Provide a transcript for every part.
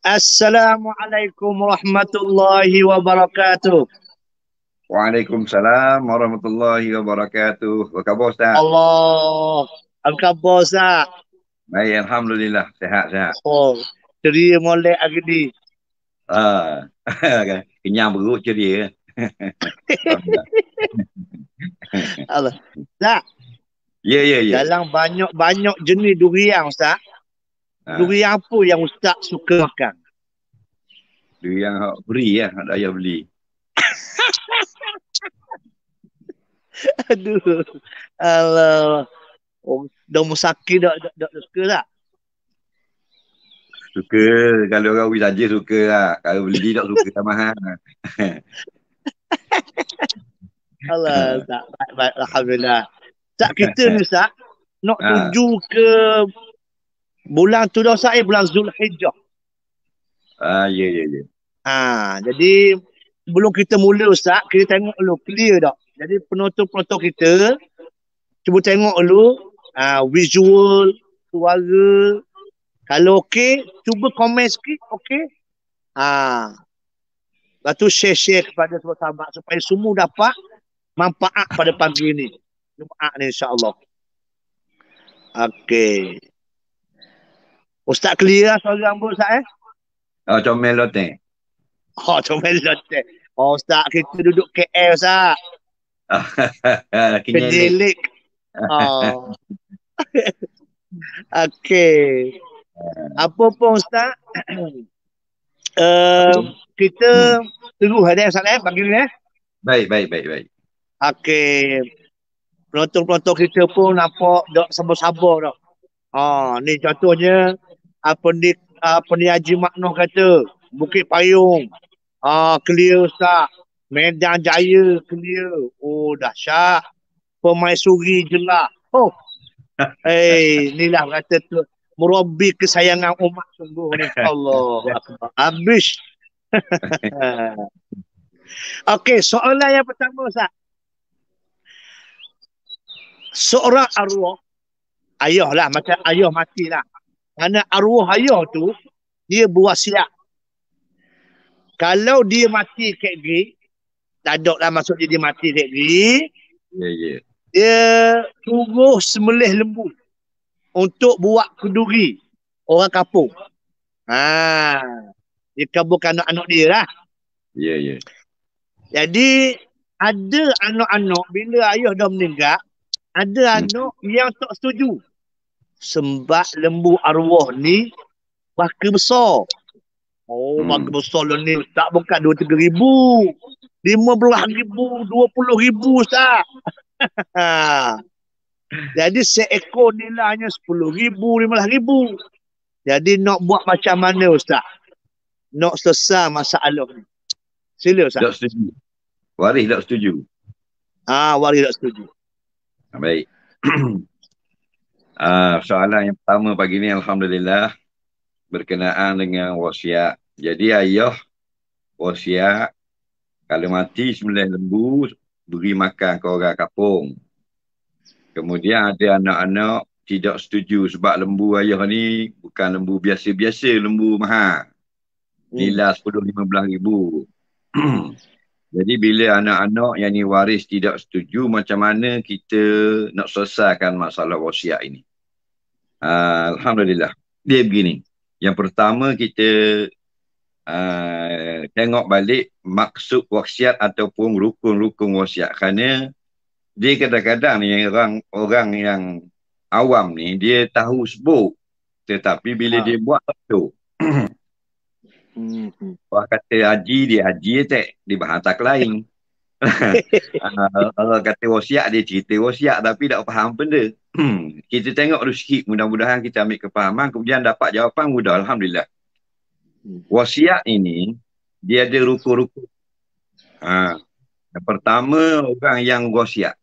Assalamualaikum warahmatullahi wabarakatuh. Waalaikumsalam warahmatullahi wabarakatuh. Apa khabar Ustaz? Allah, apa khabar Ustaz? Baik, Alhamdulillah. Sehat-sehat. Oh, ceria molek hari ni. Ah, kenyang perut ceria. Alhamdulillah. Allah. Ustaz, Ya, ya, ya. dalam banyak-banyak jenis durian Ustaz, Ah, durian apa yang Ustaz suka makan? dia yang hak beri ya, hak daya beli. Aduh, Allah. Oh, dah musaki dak suka tak? Suka, kalau orang beli saja suka lah. Kalau beli tak suka lah mahal. Allah, Ustaz. Baik, baik, Alhamdulillah. Ustaz, kita ni Ustaz, nak Ah, tuju ke bulan tu dah Ustaz, bulan Zulhijjah. ya, ya, ya. Jadi sebelum kita mula Ustaz, kita tengok dulu clear tak. Jadi penonton-penonton kita cuba tengok dulu visual, suara. Kalau okey, cuba komen sikit, okey. Lepas tu share-share kepada semua sahabat supaya semua dapat manfaat pada pagi ni. Jumaat ni insya-Allah. Okey. Ustaz clear lah suara rambut Ustaz Oh, comel loteng. Oh, comel lotek. Oh, Ustaz kita duduk KL Ustaz. Kenyelik. Penyelik. Oh. Okey. Apa pun Ustaz, kita Hmm. tunggu ada Ustaz pagi ni Baik, baik, baik, baik. Okey. Penonton-penonton kita pun nampak dok sabar-sabar dah. Ni contohnya apa ni Haji Maknoh kata, Bukit Payung. Clear Ustaz. Medan Jaya clear. Oh, dahsyat. Permaisuri jelas. Oh, inilah kata tu murabi kesayangan umat sungguh ni. Allah Akbar. Habis. Okey, soalan yang pertama Ustaz. Seorang arwah, ayah lah, macam ayah mati lah. Kerana arwah ayah tu, dia berwasiat. Kalau dia mati kat gigi, tak ada lah maksud dia mati kat gigi, Ya, ya. dia suruh sembelih lembu untuk buat kenduri orang kampung. Dia kaburkan anak-anak dia lah. Ya, ya. Jadi ada anak-anak bila ayah dah meninggal, ada anak yang tak setuju. Sembah lembu arwah ni baka besar. Oh, baka besar lah ni. Tak bukan 2-3 ribu. 15 ribu, 20 ribu Ustaz. Jadi seekor nilainya 10 ribu, 15 ribu. Jadi nak buat macam mana Ustaz? Nak selesai masalah ni. Sila Ustaz. Tak setuju. Waris tak setuju. Waris tak setuju. Baik. Soalan yang pertama pagi ni Alhamdulillah berkenaan dengan wasiat. Jadi ayah wasiat kalau mati sembelih lembu beri makan ke orang kampung. Kemudian ada anak-anak tidak setuju sebab lembu ayah ni bukan lembu biasa-biasa, lembu mahal. Nilai 10-15 ribu. Jadi bila anak-anak yang ni waris tidak setuju, macam mana kita nak selesaikan masalah wasiat ini? Alhamdulillah. Dia begini. Yang pertama kita tengok balik maksud wasiat ataupun rukun-rukun wasiat. Kerana dia kadang-kadang ni orang yang awam ni dia tahu sebut. Tetapi bila dia buat tak tahu. Orang kata haji, dia haji tak. Dia bahan tak lain. Orang kata wasiat, dia cerita wasiat tapi tak faham benda. Kita tengok dulu sikit, mudah-mudahan kita ambil kefahaman, kemudian dapat jawapan mudah, Alhamdulillah. Wasiat ini dia ada rukun-rukun. Yang pertama, orang yang wasiat.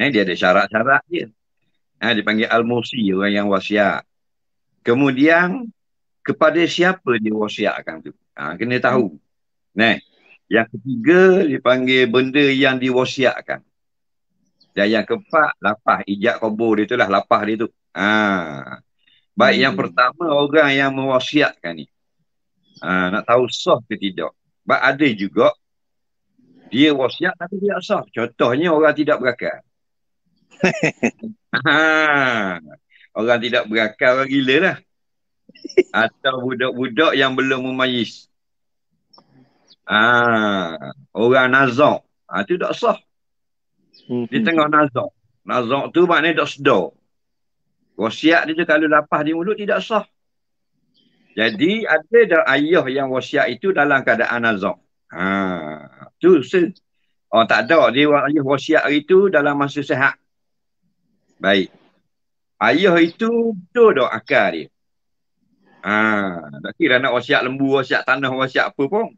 Dia ada syarat-syarat dia. Dipanggil al-musi, orang yang wasiat. Kemudian kepada siapa dia wasiatkan tu, kena tahu. Yang ketiga dipanggil benda yang diwasiatkan. Dan yang keempat, lapah, ijab kubur dia tu lah, lapah dia tu. Baik, yang pertama orang yang mewasiatkan ni. Nak tahu sah ke tidak. Sebab ada juga dia wasiat tapi tidak sah. Contohnya orang tidak berakal. Orang tidak berakal, orang gila lah. Atau budak-budak yang belum memayis. Orang nazak. Itu tak sah. Di tengah nazak. Nazak tu maknanya tak sedar. Wasiat dia tu kalau lapah di mulut tidak sah. Jadi ada ayah yang wasiat itu dalam keadaan nazak. Tu tak ada dia ayah wasiat itu dalam masa sihat. Baik. Ayah itu betul tak akal dia. Tak kira nak wasiat lembu, wasiat tanah, wasiat apa pun.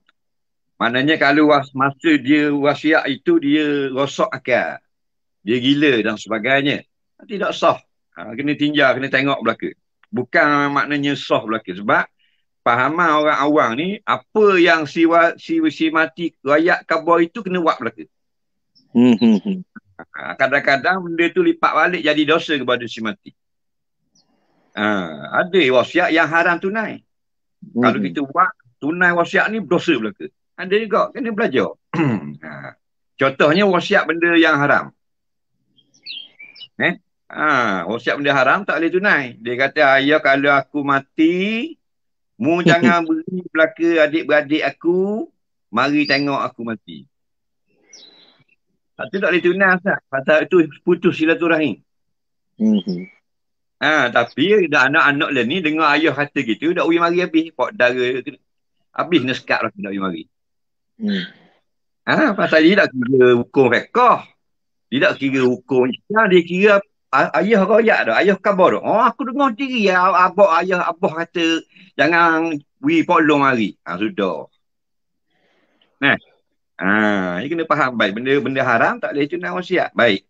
Maknanya kalau masa dia wasiat itu dia rosak akal. Dia gila dan sebagainya. Tidak sah. Kena tinjau, kena tengok belaka. Bukan maknanya sah belaka. Sebab fahaman orang awam ni, apa yang si mati rakyat khabar itu kena buat belaka. Kadang-kadang benda tu lipat balik jadi dosa kepada si mati. Ada wasiat yang haram tunai. Kalau kita buat tunai wasiat ni dosa belaka. Ada juga, kena belajar. Contohnya wasiat benda yang haram. Wasiat benda haram tak boleh tunai. Dia kata, ayah kalau aku mati, mu jangan beri belaka adik-beradik aku, mari tengok aku mati. Itu tak boleh tunai, Ustaz. Pasal itu putus silaturahim. Tapi anak-anak lah ni dengar ayah kata gitu, dak ui mari habis. Pak dara habis nak sekat lah, dak ui mari. Pasal dia tak kira hukum fiqh. Dia tak kira hukum Islam, dia kira ayah royak dah, ayah khabar dah. Aku dengar diri ayah abah kata jangan wi polong mari. Sudah. Dia kena faham baik. Benda haram tak boleh tunai wasiat. Baik.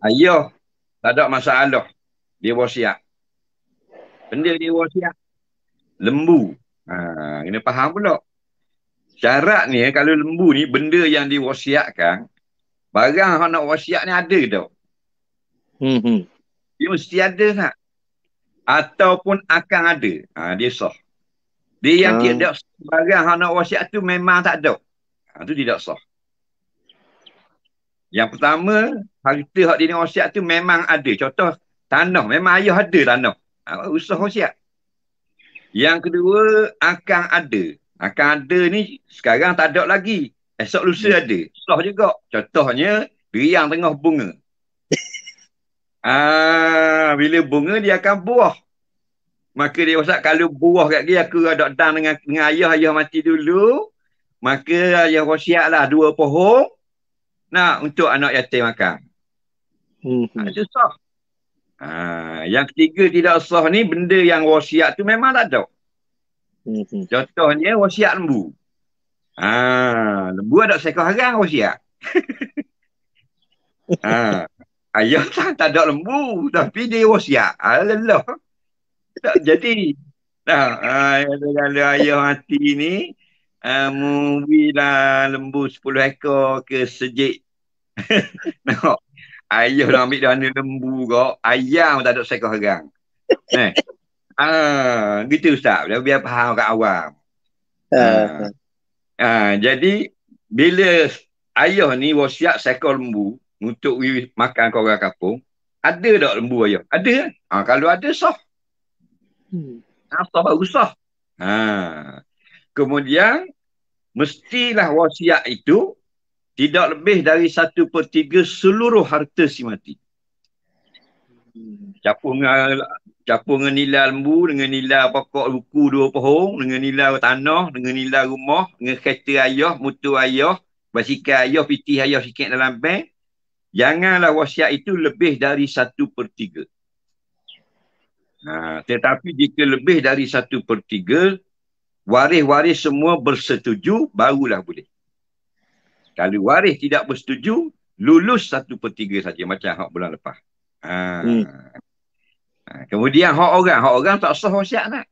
Ayah tak ada masalah. Dia wasiat. Benda dia wasiat. Lembu. Kena faham pula. Syarat ni kalau lembu ni benda yang diwasiatkan, barang yang nak wasiat ni ada tau. Dia mesti ada tak? Ataupun akan ada. Dia sah. Dia yang tidak barang yang nak wasiat tu memang tak ada. Itu tidak sah. Yang pertama, harta hak dia nak wasiat tu memang ada. Contoh, tanah. Memang ayah ada tanah. Usah wasiat. Yang kedua, akan ada. Akan ada ni sekarang tak ada lagi. Esok lusa ada. Sah juga. Contohnya, beriang tengah bunga. Bila bunga dia akan buah. Maka dia wasiat kalau buah kat dia aku ada dang dengan ayah mati dulu. Maka ayah wasiatlah 2 pohon. Untuk anak yatim makan. Itu sah. Yang ketiga tidak sah ni benda yang wasiat tu memang tak ada. Contohnya wasiat lembu. Lembu ada seekor harang wasiat. Ayah tak ada lembu tapi dia wasiat. Lelah. Tak jadi. Kalau ayah mati ni mubilah lembu 10 ekor ke sejik. Ayah nak ambil dana lembu kok. Ayam tak ada seekor harang. Gitu Ustaz. Biar faham kat awam. Jadi bila ayah ni wasiat seekor lembu untuk makan ke orang kampung, ada tak lembu ayah? Ada kan? Kalau ada sah. Sah baru sah. Kemudian mestilah wasiat itu tidak lebih dari 1/3 seluruh harta si mati. Capur dengan nilai lembu, dengan nilai pokok buku 2 pohon, dengan nilai tanah, dengan nilai rumah, dengan kereta ayah, motor ayah, basikal ayah, pitih ayah sikit dalam bank. Janganlah wasiat itu lebih dari 1/3. Tetapi jika lebih dari 1/3, waris-waris semua bersetuju, barulah boleh. Kalau waris tidak bersetuju, lulus 1/3 saja macam hak bulan lepas. Kemudian hak orang tak sah wasiat tak?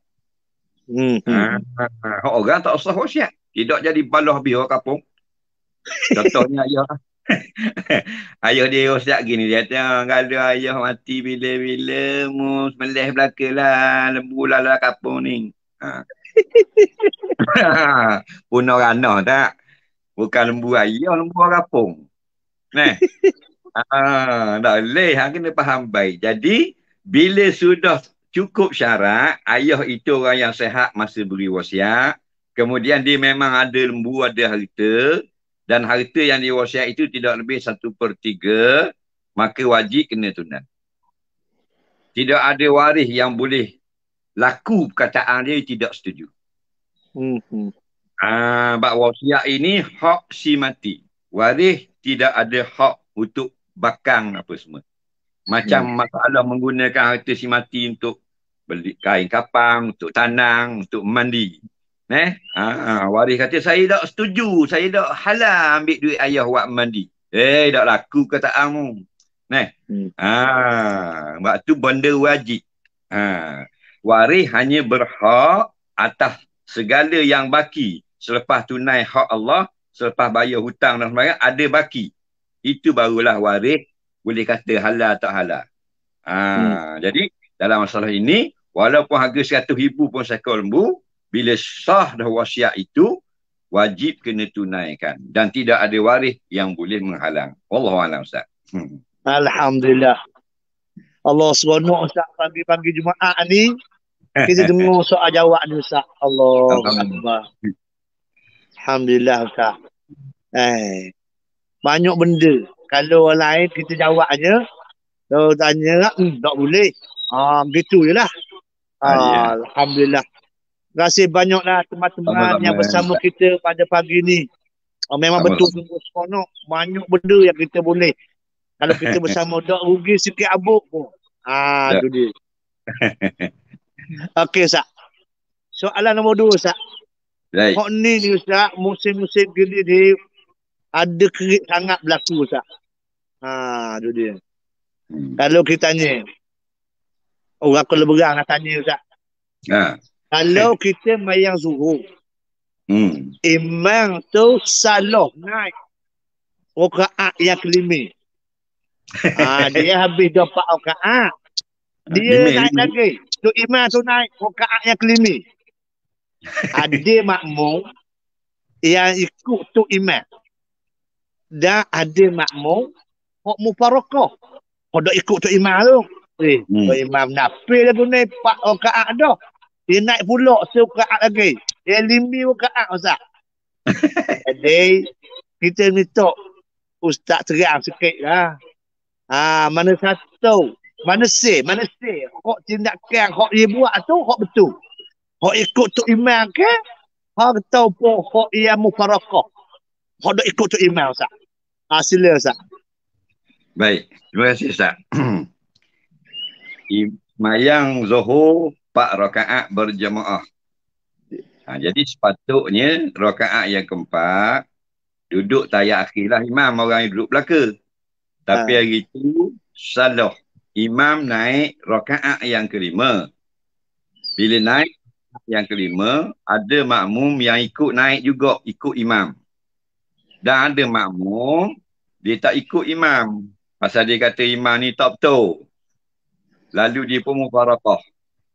Hak orang tak sah wasiat. Tidak jadi balah habis orang kampung. Contohnya ayah. Ayah dia rosak gini. Dia kata, kalau ayah mati bila-bila, mu meleh belaka lah. Lembu lah kapung ni. Ha. Punah ranah tak? Bukan lembu ayah, lembu orang kapung. Nah, tak boleh. Hang kena faham baik. Jadi, bila sudah cukup syarat, ayah itu orang yang sehat masa beri wasiat. Kemudian dia memang ada lembu, ada harta. Dan harta yang diwasiat itu tidak lebih 1/3. Maka wajib kena tunai. Tidak ada waris yang boleh laku perkataan dia tidak setuju. Bab wasiat ini hak si mati. Waris tidak ada hak untuk bakang apa semua. Macam masalah menggunakan harta si mati untuk beli kain kapang, untuk tanang, untuk mandi. Waris kata saya tak setuju, saya tak halal ambil duit ayah buat mandi. Tak laku kataanmu. Sebab tu benda wajib. Waris hanya berhak atas segala yang baki. Selepas tunai hak Allah, selepas bayar hutang dan sebagainya, ada baki. Itu barulah waris boleh kata halal tak halal. Jadi, dalam masalah ini, walaupun harga 100,000 pun seekor lembu, bila sah dah wasiat itu, wajib kena tunaikan. Dan tidak ada waris yang boleh menghalang. Wallahualam, Ustaz. Alhamdulillah. Allah seronok Ustaz pagi-pagi Jumaat ni. Kita dengar soal jawab ni Ustaz. Allah Akbar. Alhamdulillah Ustaz. Banyak benda. Kalau orang lain kita jawabnya, kalau tanya tak boleh. Begitu je lah. Alhamdulillah. Terima kasih banyaklah teman-teman yang bersama kita pada pagi ni. Memang betul seronok. Banyak benda yang kita boleh. Kalau kita bersama tak rugi sikit abuk pun. Tu dia. Okey Ustaz. Soalan nombor 2 Ustaz. Hak ni Ustaz, musim-musim gini ni ada kerik sangat berlaku Ustaz. Tu dia. Kalau kita tanya, aku leberang nak tanya Ustaz. Kalau kita mayang zuhur, imam tu salah naik rakaat yang kelima. Dia habis 4 rakaat. Dia naik lagi. Tu imam tu naik rakaat yang kelima. Ada makmum yang ikut tu imam. Dan ada makmum hak mufarakah. Hak dak ikut tu imam tu. Tu imam nafil lagu ni 4 rakaat dah. Dia naik pula serakaat lagi. Dia 5 rakaat Ustaz. Jadi kita minta Ustaz terang sikit lah. Mana satu, mana C. Hak tindakan, hak dia buat tu, hak betul. Hak ikut tu imam ke? Hak tahu pun hak yang mufarakah. Hak dak ikut tu imam Ustaz. Sila Ustaz. Baik, terima kasih Ustaz. Mayang zuhur 4 rakaat berjemaah. Jadi sepatutnya rakaat yang keempat duduk tayat akhir lah imam, orang yang duduk belakang. Tapi hari itu salah. Imam naik rakaat yang kelima. Bila naik yang kelima, ada makmum yang ikut naik juga, ikut imam. Dan ada makmum, dia tak ikut imam. Pasal dia kata imam ni tak betul. Lalu dia pun mufarakah.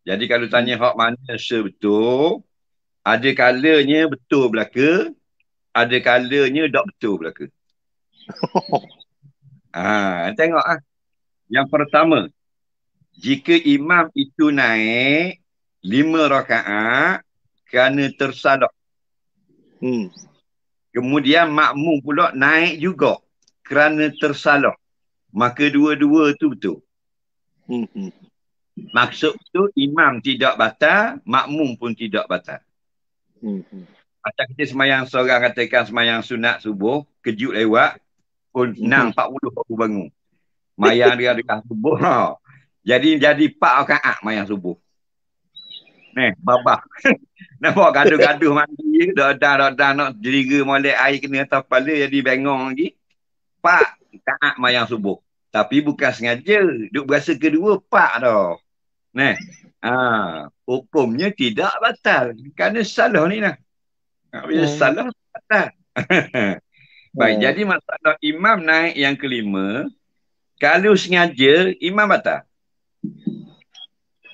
Jadi kalau tanya hak mana sebetul, ada kalanya betul belaka, ada kalanya tak betul belaka. Tengok Yang pertama, jika imam itu naik 5 rakaat kerana tersalah. Kemudian makmum pula naik juga kerana tersalah. Maka dua-dua tu betul. Maksud tu imam tidak batal, makmum pun tidak batal. Macam kita semayang seorang katakan semayang sunat subuh, kejut lewat, pun 6.40 baru bangun. Mayang dia dekat subuh. Jadi 4 rakaat mayang subuh. Babah. Nampak gaduh-gaduh mandi, dah nak jeriga molek air kena atas kepala, jadi bengong lagi. 4 rakaat mayang subuh. Tapi bukan sengaja. Duk berasa kedua 4 dah. Hukumnya tidak batal. Kerana salah ni lah. Bila salah, batal. Baik, jadi masalah imam naik yang kelima, kalau sengaja, imam batal.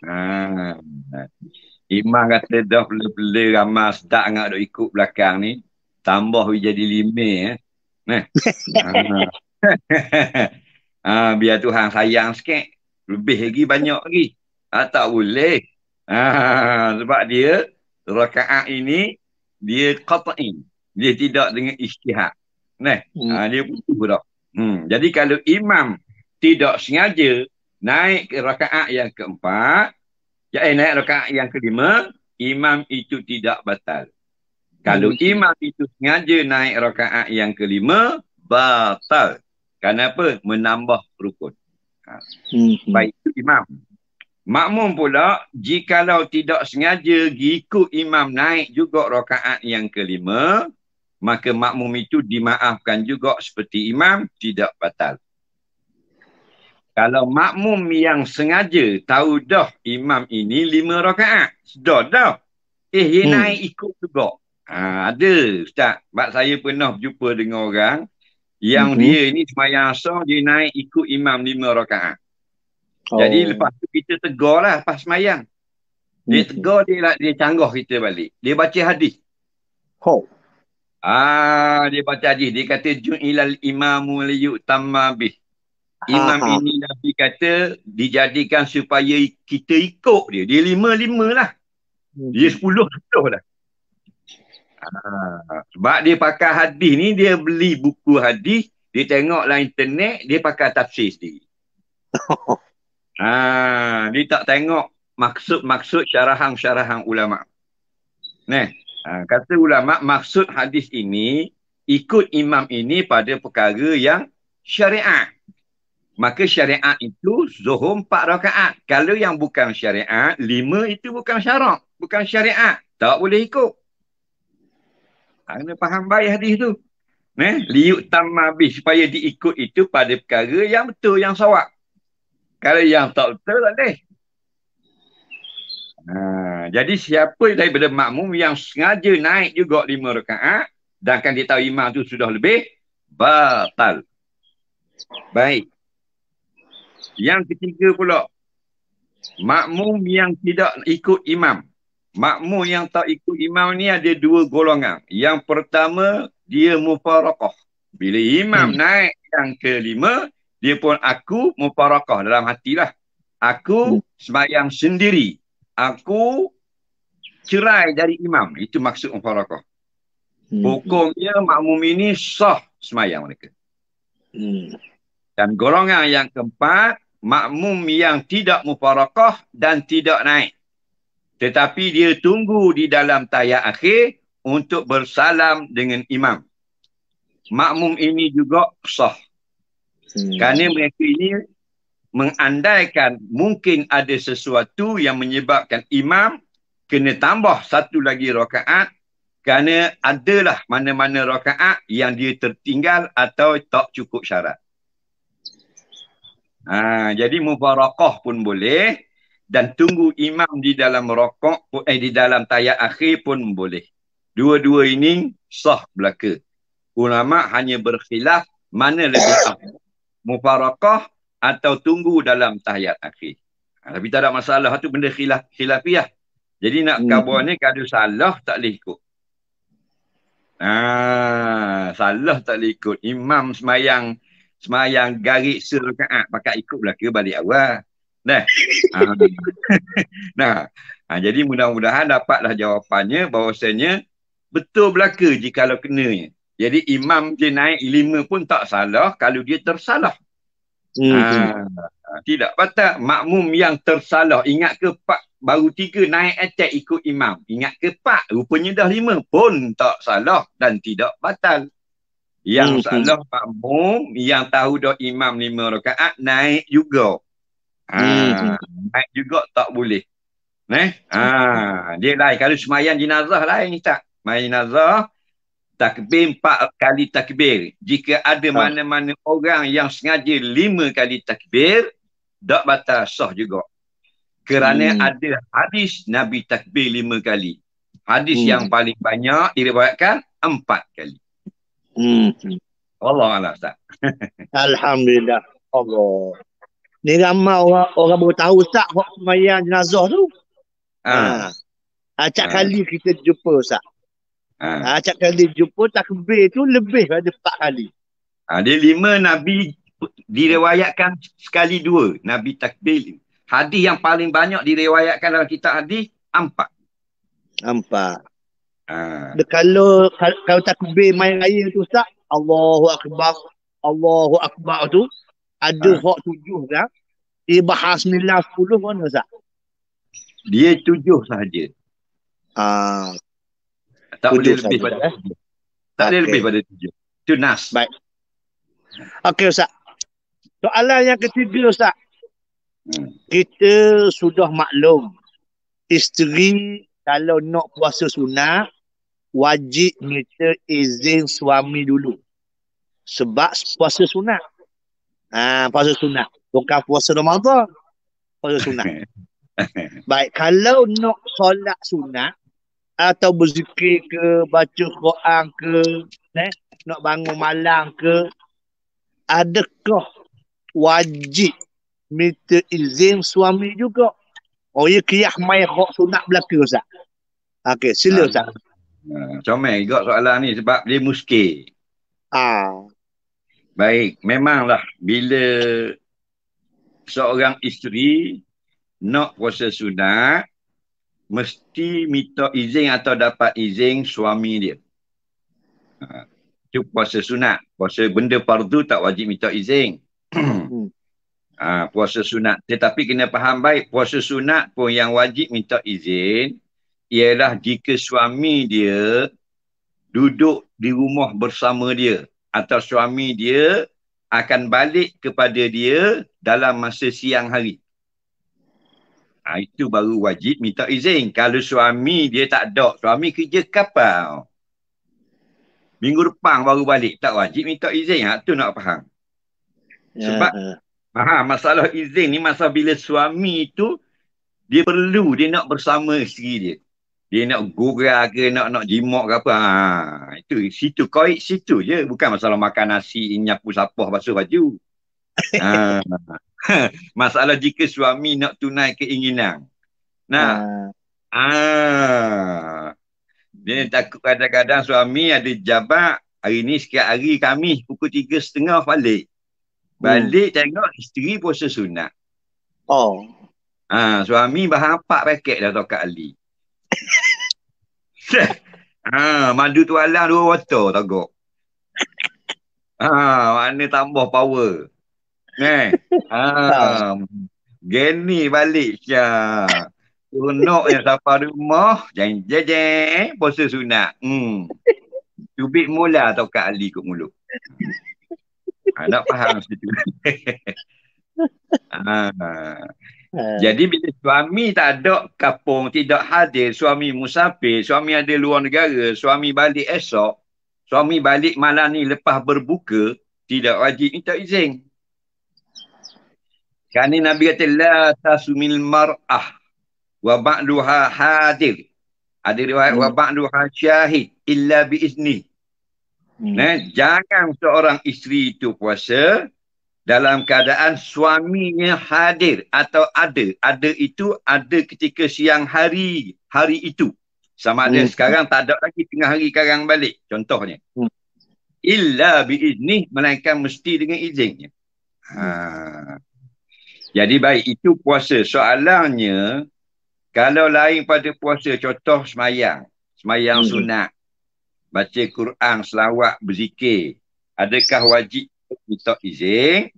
Ha. Imam kata dah bela-bela ramai sedap nak duk ikut belakang ni. Tambah jadi 5. Nah. Biar Tuhan sayang sikit. Lebih lagi, banyak lagi. Tak boleh. Sebab dia, rakaat ini, dia qat'i. Dia tidak dengan ijtihad. Nah. Dia putus dah. Jadi kalau imam tidak sengaja naik ke rakaat yang keempat, naik rakaat yang kelima, imam itu tidak batal. Kalau imam itu sengaja naik rakaat yang kelima, batal. Kenapa? Menambah rukun. Baik, itu imam. Makmum pula, jikalau tidak sengaja ikut imam naik juga rakaat yang kelima, maka makmum itu dimaafkan juga seperti imam, tidak batal. Kalau makmum yang sengaja tahu dah imam ini 5 rakaat, dah. Dia naik ikut juga. Ada, Ustaz. Sebab saya pernah berjumpa dengan orang yang dia ni sembahyang asar, dia naik ikut imam 5 rakaat. Jadi lepas tu kita tegur lah pas sembahyang. Dia tegur, dia canggah kita balik. Dia baca hadis. Dia baca hadis. Dia kata, Ju'ilal imamu liyu'tamma bih. Imam ini Nabi kata dijadikan supaya kita ikut dia. Dia 5 lah. Dia 10 lah. Sebab dia pakai hadis ni, dia beli buku hadis, dia tengoklah internet, dia pakai tafsir sendiri. Dia tak tengok maksud-maksud syarahan ulama. Kata ulama, maksud hadis ini, ikut imam ini pada perkara yang syariat. Maka syariat itu zuhur 4 rakaat. Kalau yang bukan syariat, 5 itu bukan syarat. Bukan syariat. Tak boleh ikut. Kena faham baik hadis tu. Liyuk tamabih. Supaya diikut itu pada perkara yang betul, yang sawab. Kalau yang tak betul, tak boleh. Jadi siapa daripada makmum yang sengaja naik juga 5 rakaat, dan kan dia tahu imam tu sudah lebih, batal. Baik. Yang ketiga pula, makmum yang tidak ikut imam. Makmum yang tak ikut imam ni ada 2 golongan. Yang pertama, dia mufaraqah. Bila imam naik yang kelima, dia pun aku mufaraqah dalam hatilah. Aku sembahyang sendiri. Aku cerai dari imam. Itu maksud mufaraqah. Hukumnya makmum ini sah sembahyang mereka. Dan golongan yang keempat, makmum yang tidak mufaraqah dan tidak naik. Tetapi dia tunggu di dalam tahiyat akhir untuk bersalam dengan imam. Makmum ini juga sah. Kerana mereka ini mengandaikan mungkin ada sesuatu yang menyebabkan imam kena tambah 1 lagi rakaat, kerana adalah mana-mana rakaat yang dia tertinggal atau tak cukup syarat. Jadi mufaraqah pun boleh, dan tunggu imam di dalam rokok, di dalam tahiyat akhir pun boleh. Dua-dua ini sah belaka. Ulama hanya berkhilaf mana lebih afdal, mufaraqah atau tunggu dalam tahiyat akhir. Tapi tak ada masalah, tu benda khilafiah. Jadi nak khabar ni kalau salah tak boleh ikut. Salah tak boleh ikut. Imam semayang garis serakaat, pakai ikut belaka balik awal. Jadi mudah-mudahan dapatlah jawapannya bahawasanya betul belaka jikalau kenanya. Jadi imam dia naik 5 pun tak salah kalau dia tersalah. Tidak batal. Makmum yang tersalah, ingat ke 4 baru 3 naik attack ikut imam, ingat ke 4 rupanya dah 5 pun tak salah dan tidak batal. Yang salah makmum yang tahu dah imam 5 rakaat naik juga. Naik juga tak boleh. Dia lain. Kalau semayang jenazah lain tak. Semayang jenazah, takbir 4 kali takbir. Jika ada mana-mana orang yang sengaja 5 kali takbir, tak batal, sah juga. Kerana ada hadis Nabi takbir 5 kali. Hadis yang paling banyak diriwayatkan 4 kali. Allah Allah Ustaz. Alhamdulillah. Allah. Ni ramai orang baru tahu Ustaz hak sembahyang jenazah tu. Ah, Acak ah, kali kita jumpa Ustaz. ah. Acak kali jumpa takbir tu lebih pada 4 kali. Dia 5 Nabi direwayatkan sekali 2. Nabi takbir. Hadis yang paling banyak direwayatkan dalam kitab hadis 4. Nampak. Ah, Kalau takbir main raya tu Ustaz, Allahu Akbar. Allahu Akbar tu ada ah. hak 7 kan? Bahas 9 10 mana Ustaz? Dia 7 sahaja. Ah, Tak boleh 7 lebih saja. pada 7. Tak boleh lebih Okey. pada 7. Itu nas. Baik. Okey Ustaz. Soalan yang ketiga Ustaz. Kita sudah maklum isteri kalau nak puasa sunat wajib minta izin suami dulu. Sebab puasa sunat. Puasa sunat. Bukan puasa Ramadan. Puasa sunat. Baik, kalau nak solat sunat atau berzikir ke, baca Quran ke, nak bangun malam ke, adakah wajib minta izin suami juga? Oh ya, kiyah mai hak sunat belaka Ustaz. Okey, sila Ustaz. Comel juga soalan ni sebab dia muskil. Baik, memanglah bila seorang isteri nak puasa sunat, mesti minta izin atau dapat izin suami dia. Itu puasa sunat. Puasa benda fardu tak wajib minta izin. Puasa sunat. Tetapi kena faham baik, puasa sunat pun yang wajib minta izin ialah jika suami dia duduk di rumah bersama dia atau suami dia akan balik kepada dia dalam masa siang hari. Itu baru wajib minta izin. Kalau suami dia tak ada, suami kerja kapal, minggu depan baru balik, tak wajib minta izin. Itu nak faham. Sebab masalah izin ni masalah bila suami tu dia perlu, dia nak bersama isteri dia. Dia nak gurau ke, nak jimak ke apa. Itu situ, koik situ je. Bukan masalah makan nasi, nyapu sapah, basuh baju. Masalah jika suami nak tunai keinginan. Dia takut kadang-kadang suami ada jabat. Hari ni sekian hari kami pukul 3.30 balik. Balik tengok isteri puasa sunat. Suami bahan 4 paket dah tokat Ali. Madu tu alang 2 botol tagok. Mana tambah power. Geni balik Syah. Tunuk yang sampai rumah, jeng puasa sunat. Tubik mula tokat Ali kat mulut. Nak faham situ. Jadi bila suami tak ada kapung, tidak hadir, suami musafir, suami ada luar negara, suami balik esok, suami balik malam ni lepas berbuka, tidak wajib minta izin. Kerana Nabi kata, la tasumil mar'ah wa ba'duha hadir. Ada riwayat wa ba'duha syahid illa biizni. Jangan seorang isteri itu puasa dalam keadaan suaminya hadir atau ada. Ada itu ada ketika siang hari itu. Sama ada sekarang tak ada lagi, tengah hari sekarang balik. Contohnya. Illa biizni, melainkan mesti dengan izinnya. Jadi baik, itu puasa. Soalannya, kalau lain pada puasa, contoh semayang sunat, baca Quran, selawat, berzikir, adakah wajib minta izin?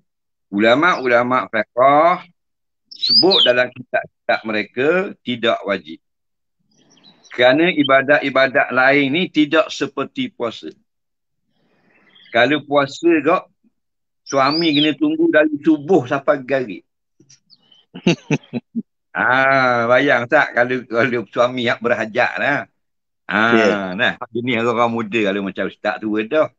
Ulama' fiqh sebut dalam kitab-kitab mereka tidak wajib. Kerana ibadat-ibadat lain ni tidak seperti puasa. Kalau puasa kok, suami kena tunggu dari subuh sampai garik. Bayang tak kalau suami yang berhajat lah. Nah, jenis orang muda kalau macam ustaz tu dah.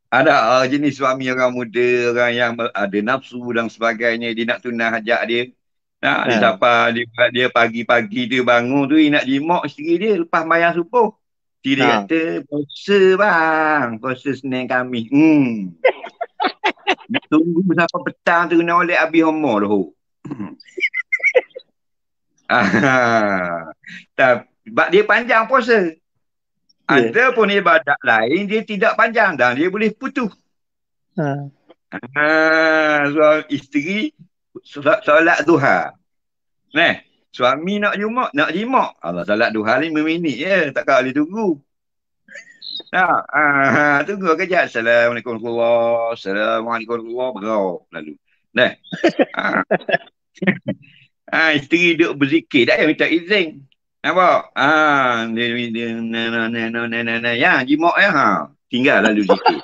Ada jenis suami orang muda, orang yang ada nafsu dan sebagainya, dia nak tunai hajat dia. Nah, dia Ha. siapa dia pagi-pagi dia bangun tu dia nak jimak isteri dia lepas bayar subuh. Dia Ha. kata, puasa bang, puasa Senin Khamis. Nak tunggu sampai petang tu kena oleh habis umur tu. Sebab dia panjang puasa. Ya. Ada pun ibadat lain dia tidak panjang dan dia boleh putus. Ha. Isteri solat duha. Nah, suami nak jimak. Allah, solat duha 5 minit je, tak boleh tunggu. Tunggu kejap. Assalamualaikum warahmatullahi wabarakatuh. Assalamualaikum warahmatullahi wabarakatuh. Lalu. Nah. Isteri duduk berzikir, tak payah minta izin. Nampak? Ya, jimak ya. Tinggal lalu zikir.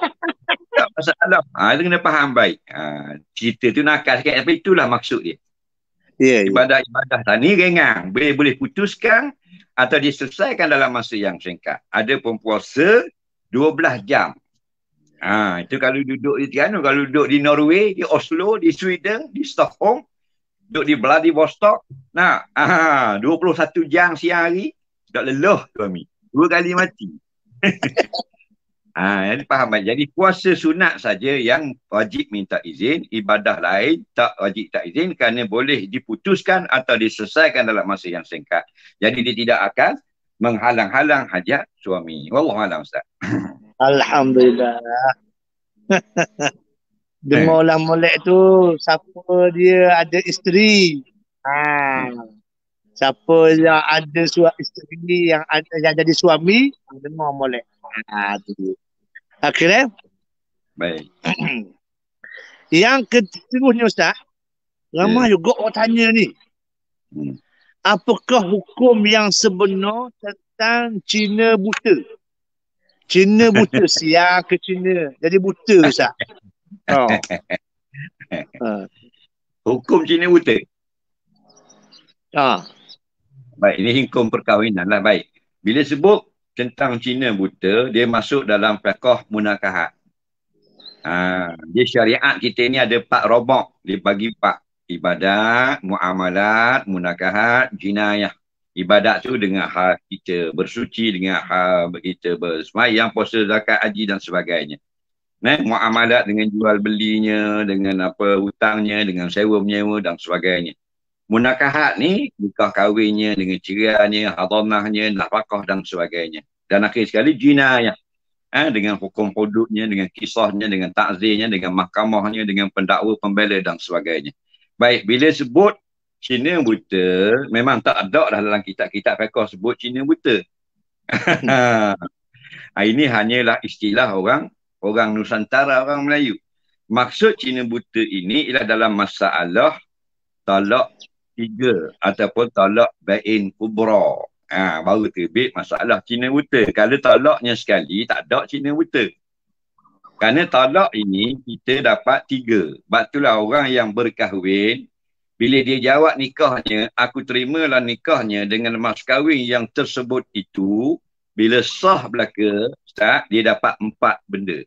Tak masalah. Itu kena faham baik. Cerita tu nakal sikit, tapi itulah maksud dia. Ya, ya. Ibadah tani ringan. Boleh putuskan atau diselesaikan dalam masa yang singkat. Ada pun puasa 12 jam. Itu kalau duduk di Tirana, kalau duduk di Norway, di Oslo, di Sweden, di Stockholm, duduk di Vladivostok, 21 jam siang hari, dah lelah suami. 2 kali mati. Jadi faham baik. Jadi puasa sunat saja yang wajib minta izin, ibadah lain tak wajib tak izin kerana boleh diputuskan atau diselesaikan dalam masa yang singkat. Jadi dia tidak akan menghalang-halang hajat suami. Wallahualam, Ustaz. Alhamdulillah. Dengar orang molek tu, siapa dia ada isteri. Siapa yang ada isteri yang jadi suami, dengar molek. Tu. Akhirnya, Baik. yang keseterusnya Ustaz, ramai juga orang tanya ni. Apakah hukum yang sebenar tentang Cina buta? Cina buta, siang ke Cina. Jadi buta Ustaz. Hukum Cina buta. Baik, ini hukum perkahwinan lah. Baik. Bila sebut tentang Cina buta, dia masuk dalam fiqh munakahat. Dia syariat kita ni ada 4 robok. Dia bagi 4. Ibadat, muamalat, munakahat, jinayah. Ibadat tu dengan hal kita bersuci, dengan hal kita bersemayang, puasa, zakat, haji dan sebagainya. Muamalat dengan jual belinya, dengan hutangnya, dengan sewa menyewa dan sebagainya. Munakahat ni nikah kahwinnya dengan cerianya, hadanahnya, nafkah dan sebagainya. Dan akhir sekali jinayah. Dengan hukum hududnya, dengan kisahnya, dengan takzirnya, dengan mahkamahnya, dengan pendakwa, pembela dan sebagainya. Baik, bila sebut Cina buta, memang tak ada dah dalam kitab-kitab fiqh sebut Cina buta. Ini hanyalah istilah orang Nusantara, orang Melayu. Maksud Cina buta ini ialah dalam masalah talak 3 ataupun talak bain kubra. Baru terbit masalah Cina buta. Kalau talaknya sekali, tak ada Cina buta. Kerana talak ini kita dapat 3. Sebab itulah orang yang berkahwin, bila dia jawab nikahnya, aku terimalah nikahnya dengan mas kahwin yang tersebut itu, bila sah belaka, Ustaz, dia dapat 4 benda.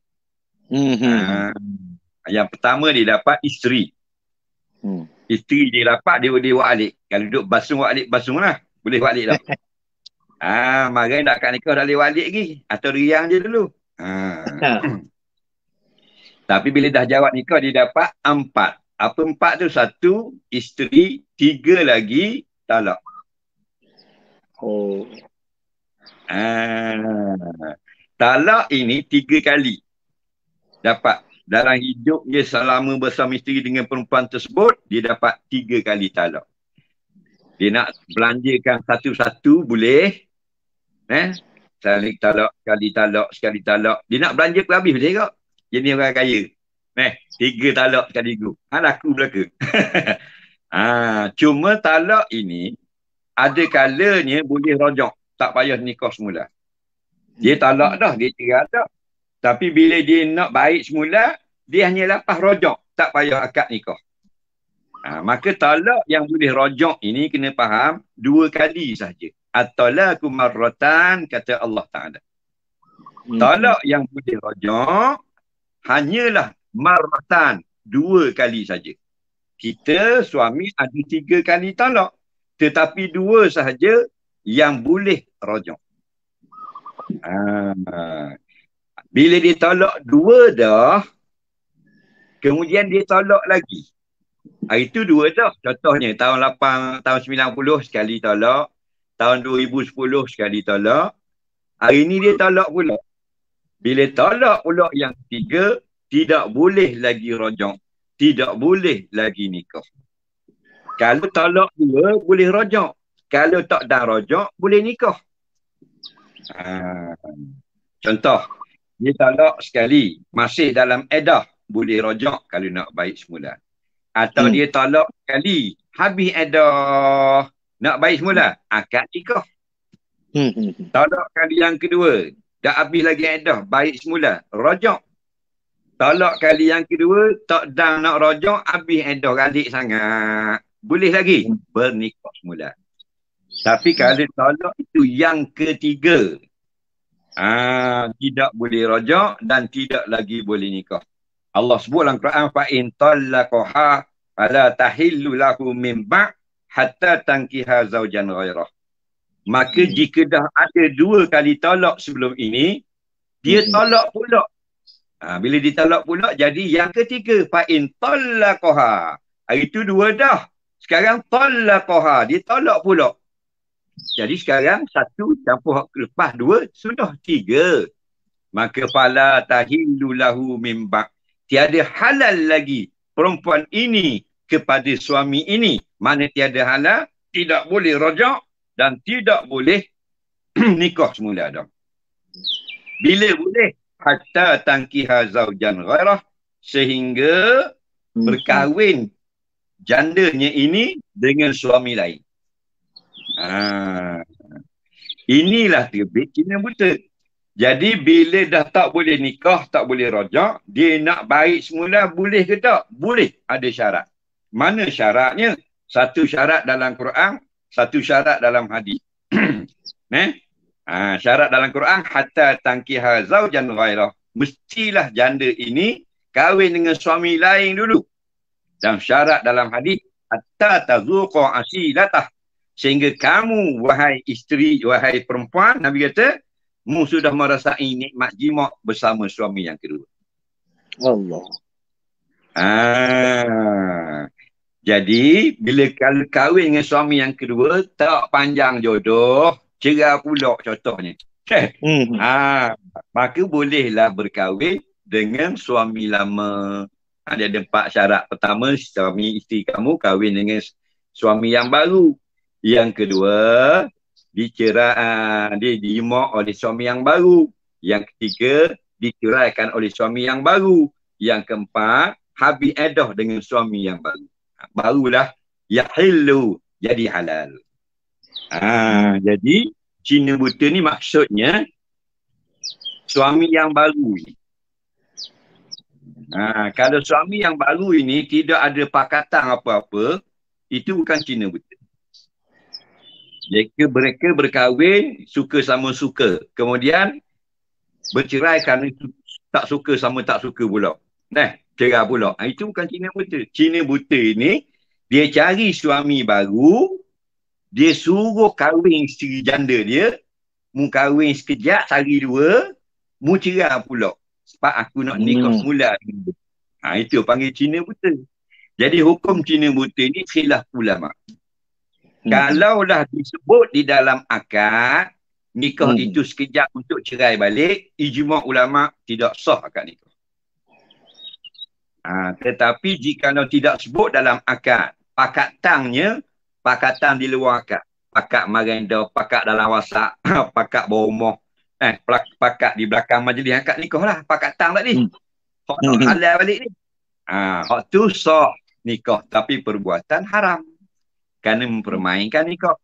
Yang pertama dia dapat isteri. Isteri dia dapat, dia boleh buat alik. Kalau duduk basuh lah. Boleh buat alik dah. Mari nak kat nikah dah boleh buat alik lagi. Atau riang je dulu. Tapi bila dah jawab nikah, dia dapat 4. Apa 4 tu? 1, isteri. 3 lagi, talak. Talak ini 3 kali. Dapat. Dalam hidup dia selama bersama isteri dengan perempuan tersebut, dia dapat 3 kali talak. Dia nak belanjakan satu-satu, boleh. Sekali talak, sekali talak. Dia nak belanja pun habis, boleh tak? Jadi orang kaya. 3 talak sekaligus. Laku belaka. Cuma talak ini, ada kalanya boleh rojak. Tak payah nikah semula. Dia talak dah, dia cerai dah. Tapi bila dia nak baik semula, dia hanya lepas rojak. Tak payah akad nikah. Maka talak yang boleh rojak ini kena faham 2 kali sahaja. At-talaku marratan, kata Allah Ta'ala. Talak yang boleh rojak hanyalah marratan, 2 kali saja. kita suami ada 3 kali talak. Tetapi 2 sahaja yang boleh rajak. Bila dia talak 2 dah, kemudian dia talak lagi. Itu 2 dah. Contohnya tahun 90 sekali talak, tahun 2010 sekali talak. Hari ni dia talak pula. Bila talak pula yang 3, tidak boleh lagi rajak. Tidak boleh lagi nikah. Kalau talak 2, boleh rajak. Kalau tak dah rajak, boleh nikah. Contoh, dia talak sekali, masih dalam edah, boleh rajak kalau nak baik semula. Atau dia talak sekali, habis edah, nak baik semula, akad nikah. Talak kali yang kedua, dah habis lagi edah, baik semula, rajak. Talak kali yang kedua, tak dah nak rajak, habis edah galik sangat. Boleh lagi bernikah semula. Tapi kalau talak itu yang ketiga, tidak boleh rajak dan tidak lagi boleh nikah. Allah sebut dalam Quran, fa in talaqaha fala tahillu lahu min ba' hatta tankiha zaujan ghairah. Maka jika dah ada 2 kali talak sebelum ini, dia talak pula. Bila ditalak pula, jadi yang ketiga, fa in talaqaha. Itu 2 dah. Sekarang talaqaha, dia talak pula. Jadi sekarang 1 campur lepas 2, sudah 3. Maka fala tahillu lahu min ba'. Tiada halal lagi perempuan ini kepada suami ini. Mana tiada halal, tidak boleh rajak dan tidak boleh nikah semula dah. Bila boleh? Hatta tankiha zaujan ghairah, sehingga berkahwin jandanya ini dengan suami lain. Inilah terbit Cina buta. Jadi bila dah tak boleh nikah, tak boleh rajak, dia nak baik semula, boleh ke tak? Boleh, ada syarat. Mana syaratnya? 1 syarat dalam Quran, 1 syarat dalam hadis. Syarat dalam Quran, hatta tankiha zaujan ghairah. Mestilah janda ini kahwin dengan suami lain dulu. Dan syarat dalam hadis, hatta tazuqa asilatah. Sehingga kamu, wahai isteri, wahai perempuan, Nabi kata, mu sudah merasai nikmat jima' bersama suami yang kedua. Allah. Jadi, bila kalau kahwin dengan suami yang kedua, tak panjang jodoh, cerai pula contohnya. Maka bolehlah berkahwin dengan suami lama. Ada 4 syarat. Pertama, suami isteri kamu kahwin dengan suami yang baru. Yang kedua, dia diima oleh suami yang baru. Yang ketiga, diceraikan oleh suami yang baru. Yang keempat, habis edah dengan suami yang baru. Barulah yahillu, jadi halal. Jadi Cina buta ni maksudnya suami yang baru ni. Kalau suami yang baru ini tidak ada pakatan apa-apa, itu bukan Cina buta. Mereka berkahwin suka sama suka. Kemudian bercerai kerana tak suka sama tak suka pula. Cerai pula. Itu bukan Cina buta. Cina buta ni, dia cari suami baru, dia suruh kahwin isteri janda dia, mu kahwin sekejap, sehari 2, mu cerai pula. Sebab aku nak nikah semula. Itu panggil Cina buta. Jadi hukum Cina buta ni khilaf ulama'. Kalaulah disebut di dalam akad, nikah itu sekejap untuk cerai balik, ijma' ulama' tidak sah akad nikah. Tetapi jika tidak sebut dalam akad, pakatan di luar akad. Pakat marenda, pakat dalam WhatsApp, pakat bawah rumah, pakat di belakang majlis akad nikah lah, pakatan tadi. Hak tak halal balik ni. Hak tu sah nikah, tapi perbuatan haram. Kerana mempermainkan nikah.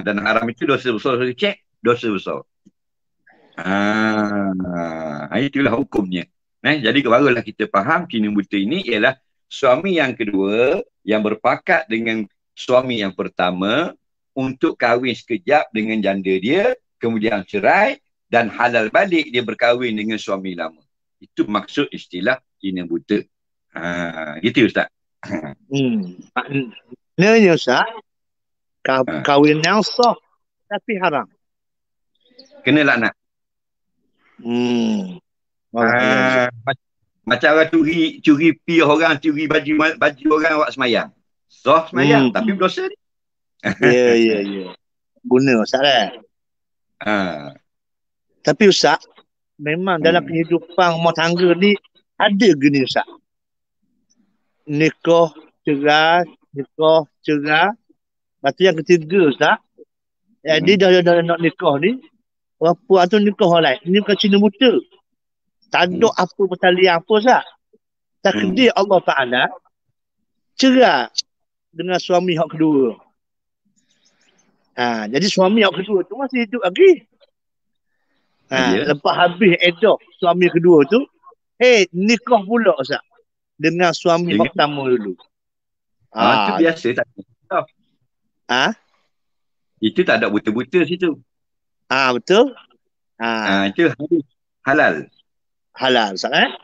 Dan haram itu dosa besar. Cek, dosa besar. Itulah hukumnya. Jadi barulah kita faham Cina buta ini ialah suami yang kedua yang berpakat dengan suami yang pertama untuk kahwin sekejap dengan janda dia, kemudian cerai dan halal balik dia berkahwin dengan suami lama. Itu maksud istilah Cina buta. Gitu Ustaz. Maknanya Ustaz, Ha. kahwin yang sah tapi haram. Kena laknat. Allah ya Ustaz. Macam orang curi pi orang, curi baju orang awak semayang. Sah semayang, tapi Hmm. berdosa ni. Ya, ya, ya. Guna Ustaz lah. Ha. Tapi Ustaz, memang dalam kehidupan rumah tangga ni ada gini Ustaz. Nikah, cerai, nikah, cerai. Lepas tu yang ketiga Ustaz, jadi dah nak nikah ni, perempuan tu nikah orang lain. Ini bukan Cina buta. Tak ada apa pertalian apa Ustaz. Takdir Allah Ta'ala, cerai dengan suami hak kedua. Jadi suami hak kedua tu masih hidup lagi. Lepas habis edah suami kedua tu, nikah pula Ustaz dengan suami hak pertama dulu. Itu biasa tak ada. Itu tak ada buta-buta situ. Betul. Itu halal. Halal Ustaz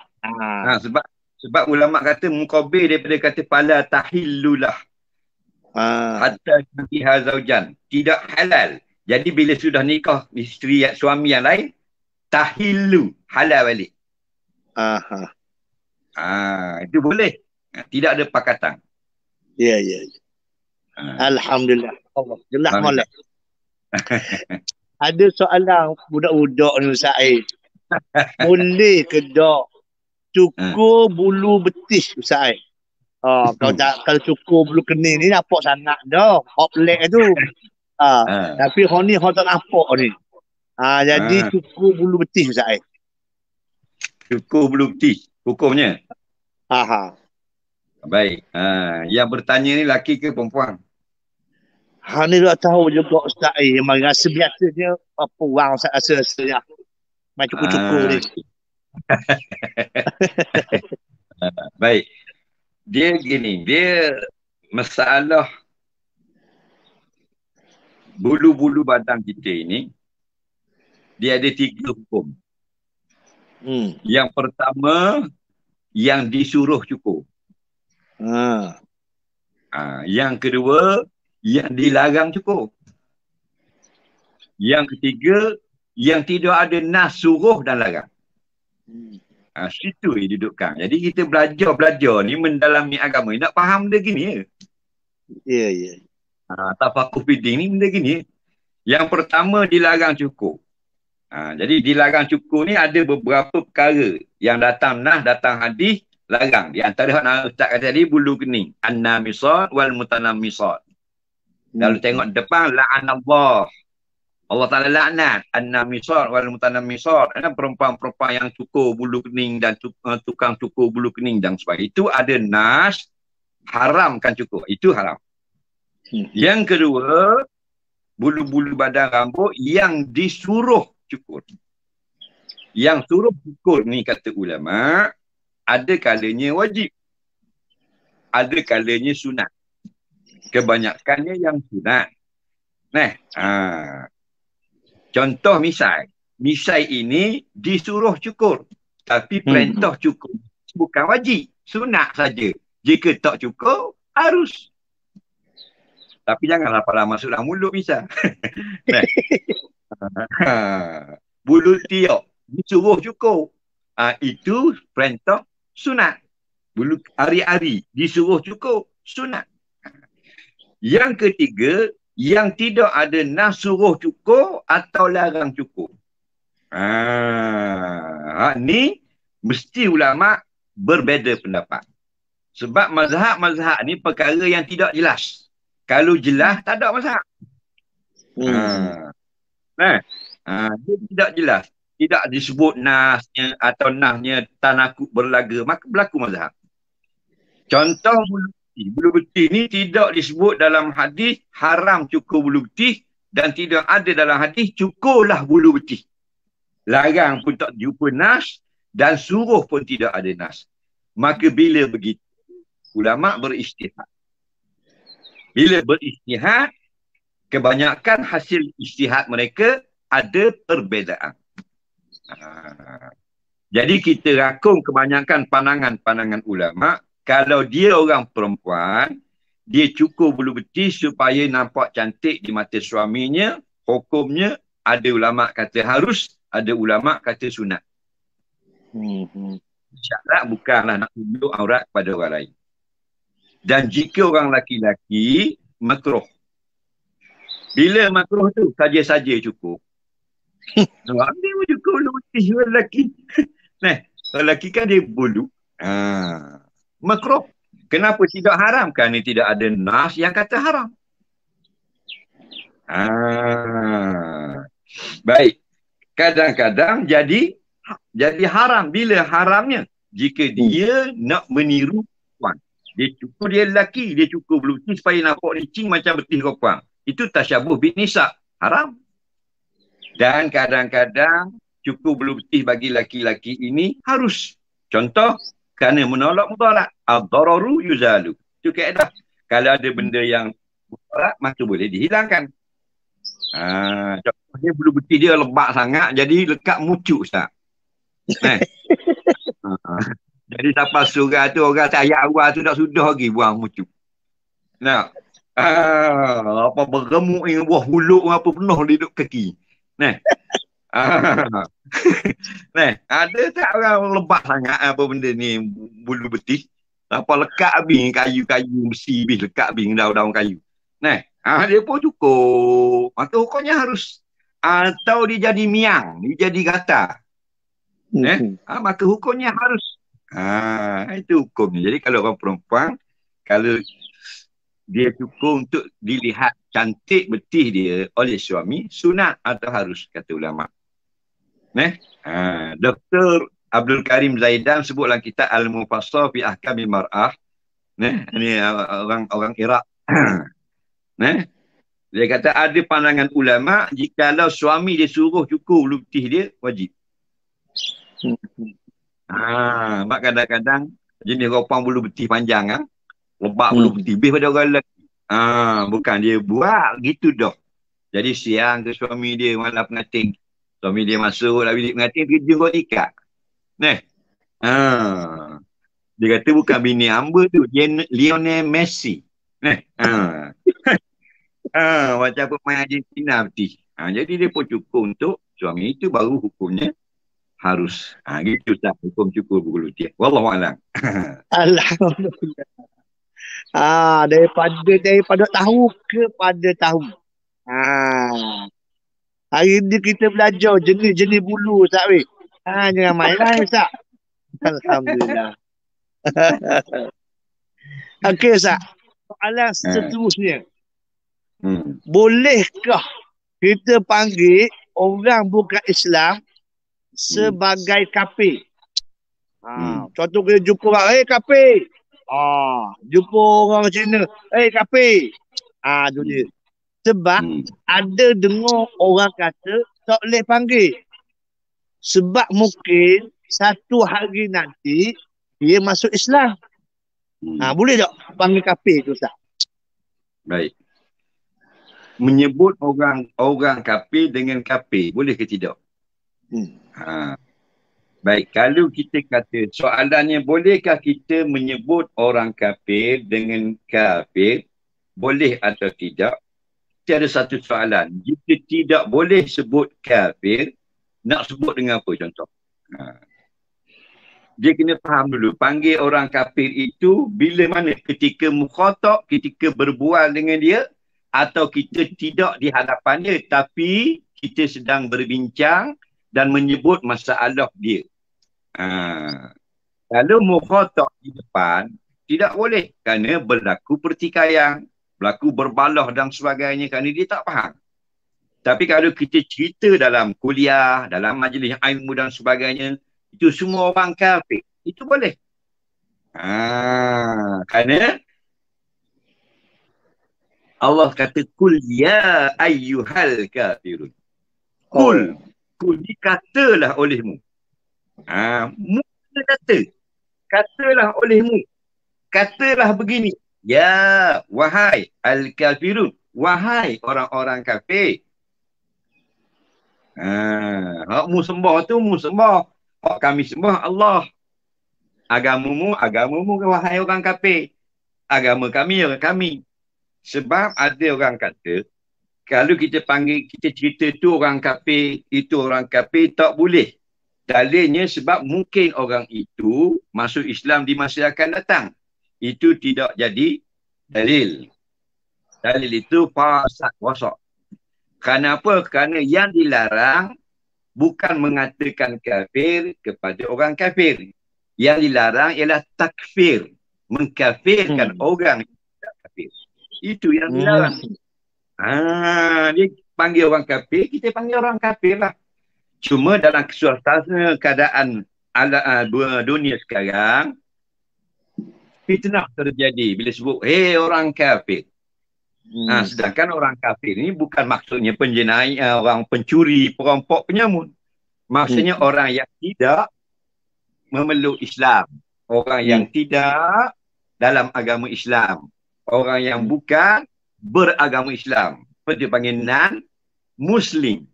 Sebab ulama kata muqabil daripada kata fala tahillulah. Hatta tankiha zaujan. Tidak halal. Jadi bila sudah nikah isteri suami yang lain, tahillu, halal balik. Itu boleh. Tidak ada pakatan. Ya. Alhamdulillah. Allah jelas molek. Ada soalan budak-budak ni Ustaz. Boleh ke tak cukur bulu betis Ustaz? Kalau cukur bulu kening ni nampak sangat dah. Hot leg tu. Tapi hot ni hot tak nampak ni. Jadi cukur bulu betis Ustaz. Cukur bulu betis hukumnya. Baik. Yang bertanya ni laki ke perempuan? Ni tak tahu juga Ustaz. Memang rasa biasanya apa orang Ustaz rasa-rasanya. Macam cukur-cukur ni. Baik. Dia gini, dia masalah bulu-bulu badan kita ini, dia ada 3 hukum. Yang pertama, yang disuruh cukur. Yang kedua, yang dilarang cukur. Yang ketiga, yang tidak ada nas suruh dan larang. Situ dia dudukkan. Jadi kita belajar ni mendalami agama. Nak faham benda gini ya? Ya. Tafakuh fiddin ni benda gini. Yang pertama dilarang cukur. Jadi dilarang cukur ni ada beberapa perkara yang datang hadis larang. Di antara hak Ustaz kata tadi bulu kening, an-namisat wal mutanammisat. Lalu tengok depan la'anallah. Allah Ta'ala laknat an-namisat wal mutanammisat. Perempuan-perempuan yang cukur bulu kening dan tukang cukur bulu kening dan sebagainya. Itu ada nas haramkan cukur. Itu haram. Yang kedua, bulu-bulu badan rambut yang disuruh cukur. Yang suruh cukur ni kata ulama, ada kalanya wajib. Ada kalanya sunat. Kebanyakannya yang sunat. Contoh misai ini disuruh cukur. Tapi perintah cukur bukan wajib. Sunat saja. Jika tak cukur, harus. Tapi janganlah pada masuk dalam mulut misai. Bulu tiok disuruh cukur. Itu perintah sunat. Bulu ari-ari disuruh cukur. Sunat. Yang ketiga, yang tidak ada nas suruh cukur atau larang cukur. Ni mesti ulama berbeza pendapat. Sebab mazhab-mazhab ni perkara yang tidak jelas. Kalau jelas, tak ada mazhab. Dia tidak jelas. Tidak disebut nasnya atau nasnya tanakuk berlaga, maka berlaku mazhab. Contoh bulu betis ni tidak disebut dalam hadis haram cukur bulu betis dan tidak ada dalam hadis cukurlah bulu betis. Larang pun tak jumpa nas dan suruh pun tidak ada nas. Maka bila begitu, ulama beristihad. Bila beristihad, kebanyakan hasil istihad mereka ada perbezaan. Jadi kita rakung kebanyakan pandangan-pandangan ulama, kalau dia orang perempuan, dia cukur bulu betis supaya nampak cantik di mata suaminya, hukumnya ada ulama kata harus, ada ulama kata sunat. Syarat bukanlah nak tunjuk aurat kepada orang lain. Dan jika orang laki-laki, makruh. Bila makruh tu, saja-saja cukup. Dia pun cukup bulu betis orang lelaki. Nah, orang lelaki kan dia bulu. Makruh. Kenapa tidak haram? Kerana tidak ada nas yang kata haram. Baik. Kadang-kadang jadi haram. Bila haramnya? Jika dia nak meniru perempuan. Dia cukur, dia lelaki. Dia cukur bulu betis supaya nampak licin macam betis perempuan. Itu tasyabuh bin nisa. Haram. Dan kadang-kadang cukur bulu betis bagi laki-laki ini harus. Contoh, kerana menolak mudarat. Ad-dararu yuzalu. Itu kaedah. Kalau ada benda yang mudarat, maka boleh dihilangkan. Contohnya bulu betis dia lebat sangat, jadi lekat mucuk, Ustaz. Jadi sampai surah tu, orang ayat awal tu dah sudah lagi buang mucuk. Nah, apa beremuk yang buah huluk apa penuh di duduk kaki. Nah. Nah, ada tak orang lebat sangat apa benda ni bulu betis. Apa lekat habis kayu-kayu besi habis lekat habis daun-daun kayu. Nah, dia pun cukup. Maka hukumnya harus. Atau dia jadi miang, dia jadi gatal. Maka hukumnya harus. Itu hukumnya. Jadi kalau orang perempuan, kalau dia cukup untuk dilihat cantik betis dia oleh suami, sunat atau harus, kata ulama. Dr. Abdul Karim Zaidan sebut dalam kitab Al-Mufassal fi Ahkamil Mar'ah. Ini orang Iraq. Dia kata ada pandangan ulama jikalau suami dia suruh cukur bulu betis dia, wajib. Mak kadang-kadang jenis ropang bulu betis panjang, lebat bulu betis lebih pada orang lelaki. Bukan dia buat gitu dah. Jadi siang ke suami dia malam pengantin. Suami dia masuk lah bilik pengantin, kerja buat ikat. Dia kata bukan bini hamba tu, Lionel Messi. Macam pemain Argentina betis. Jadi dia pun cukur untuk suami itu, baru hukumnya harus. Gitu tak hukum cukur bulu betis. Wallahualam. Alhamdulillah. Daripada tahu kepada tahu. Hari ni kita belajar jenis-jenis bulu, Ustaz weh. Jangan main lah, Ustaz. Alhamdulillah. Okey, Ustaz. Soalan seterusnya. Bolehkah kita panggil orang bukan Islam sebagai kafir? Contoh kita jumpa orang, kafir. Jumpa orang Cina, kafir. Tu dia. Sebab ada dengar orang kata tak boleh panggil. Sebab mungkin satu hari nanti dia masuk Islam. Boleh tak panggil kafir tu, Ustaz? Baik. Menyebut orang kafir dengan kafir, boleh ke tidak? Baik, kalau kita kata soalannya bolehkah kita menyebut orang kafir dengan kafir, boleh atau tidak? Ada satu soalan. Jika tidak boleh sebut kafir, nak sebut dengan apa contoh? Dia kena faham dulu. Panggil orang kafir itu bila mana? Ketika mukhatab, ketika berbual dengan dia, atau kita tidak di hadapan dia, tapi kita sedang berbincang dan menyebut masalah dia. Kalau mukhatab di depan, tidak boleh. Kerana berlaku pertikaian, berlaku berbalah dan sebagainya, kerana dia tak faham. Tapi kalau kita cerita dalam kuliah, dalam majlis ilmu dan sebagainya, itu semua orang kafir, itu boleh. Kerana Allah kata kul ya ayyuhal kafirun. Kul dikatalah olehmu. Mu katalah olehmu. Katalah begini. Ya, wahai al-kafirun. Wahai orang-orang kafir. Hak mu sembah tu, mu sembah. Hak kami sembah Allah. Agamamu wahai orang kafir. Agama kami, orang kami. Sebab ada orang kata, kalau kita panggil, kita cerita tu orang kafir, itu orang kafir, tak boleh. Dalilnya sebab mungkin orang itu masuk Islam di masa akan datang. Itu tidak jadi dalil. Dalil itu fasad wasak. Kenapa? Kerana yang dilarang bukan mengatakan kafir kepada orang kafir. Yang dilarang ialah takfir. Mengkafirkan orang yang tidak kafir. Itu yang dilarang. Dia panggil orang kafir, kita panggil orang kafir lah. Cuma dalam suasana keadaan dunia sekarang, fitnah terjadi bila sebut, hei orang kafir. Sedangkan orang kafir ini bukan maksudnya penjenayah, orang pencuri, perampok, penyamun. Maksudnya orang yang tidak memeluk Islam. Orang yang tidak dalam agama Islam. Orang yang bukan beragama Islam. Seperti panggil non-Muslim.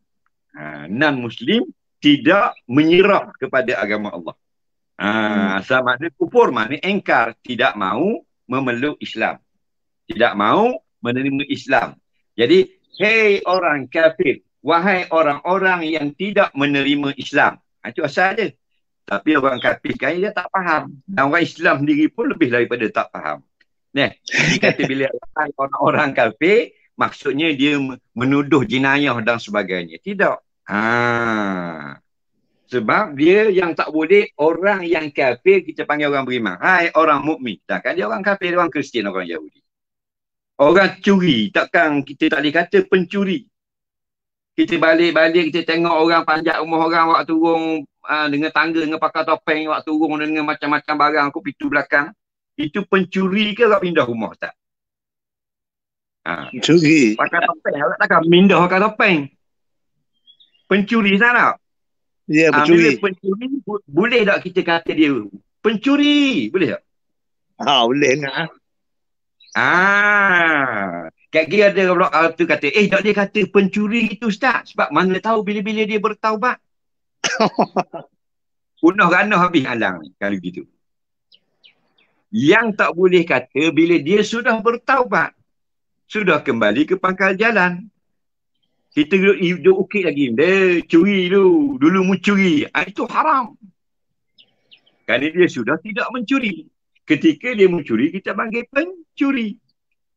Non-Muslim tidak menyerah kepada agama Allah. Sama ada kufur, maknanya engkar, tidak mahu memeluk Islam. Tidak mahu menerima Islam. Jadi, hei orang kafir, wahai orang-orang yang tidak menerima Islam. Itu asal dia. Tapi orang kafir sekarang dia tak faham. Dan orang Islam sendiri pun lebih daripada tak faham. Dia kata bila orang-orang kafir, maksudnya dia menuduh jenayah dan sebagainya. Tidak. Sebab dia yang tak boleh, orang yang kafir kita panggil orang beriman. Hai orang mukmin. Takkan dia orang kafir, orang Kristian, orang Yahudi. Orang curi, takkan kita tak boleh kata pencuri. Kita balik-balik, kita tengok orang panjat rumah orang, waktu turun dengan tangga, dengan pakai topeng, waktu turun dengan macam-macam barang, aku pintu belakang. Itu pencuri ke orang pindah rumah tak? Pencuri. Pakai topeng, awak takkan pindah pakai topeng. Pencuri sana. Ya, pencuri. Bila pencuri, boleh tak kita kata dia pencuri? Boleh tak? Boleh nak. Kira ada orang tu kata, tak dia kata pencuri itu Ustaz. Sebab mana tahu bila-bila dia bertaubat. Punah ranah habis alang ni, kalau gitu. Yang tak boleh kata bila dia sudah bertaubat. Sudah kembali ke pangkal jalan. Kita duduk ukit lagi. Dia curi dulu. Dulu mencuri. Itu haram. Kerana dia sudah tidak mencuri. Ketika dia mencuri, kita panggil pencuri.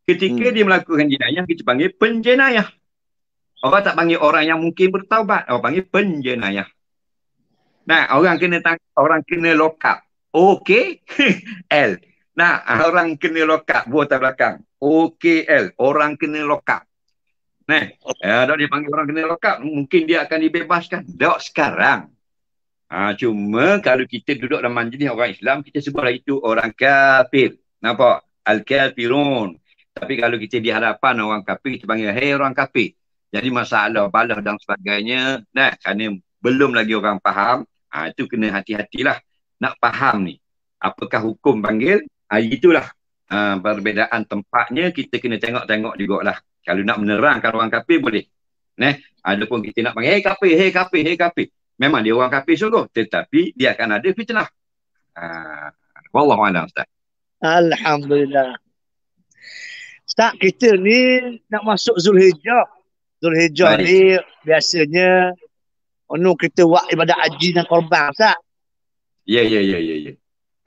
Ketika dia melakukan jenayah, kita panggil penjenayah. Orang tak panggil orang yang mungkin bertaubat. Orang panggil penjenayah. Nah, orang kena lock up. OK, L. Nah, orang kena lock up. Buat atas belakang. OK, L. Orang kena lock up. Nah, tak dia panggil orang kena lock up. Mungkin dia akan dibebaskan. Tak sekarang. Cuma kalau kita duduk dalam majlis orang Islam, kita sebutlah itu orang kafir. Nampak? Al-kafirun. Tapi kalau kita di hadapan orang kafir, kita panggil, hei orang kafir. Jadi masalah balah dan sebagainya, kerana belum lagi orang faham, itu kena hati-hatilah. Nak faham ni. Apakah hukum panggil? Itulah perbezaan tempatnya, kita kena tengok-tengok jugalah. Kalau nak menerangkan orang kafir, boleh. Adapun kita nak panggil, hei kafir, hei kafir, hei kafir. Memang dia orang kafir sungguh. Tetapi dia akan ada fitnah. Wallahualam, Ustaz. Alhamdulillah. Ustaz, kita ni nak masuk Zulhijjah. Zulhijjah ni biasanya kita buat ibadat haji dan korban, Ustaz. Ya.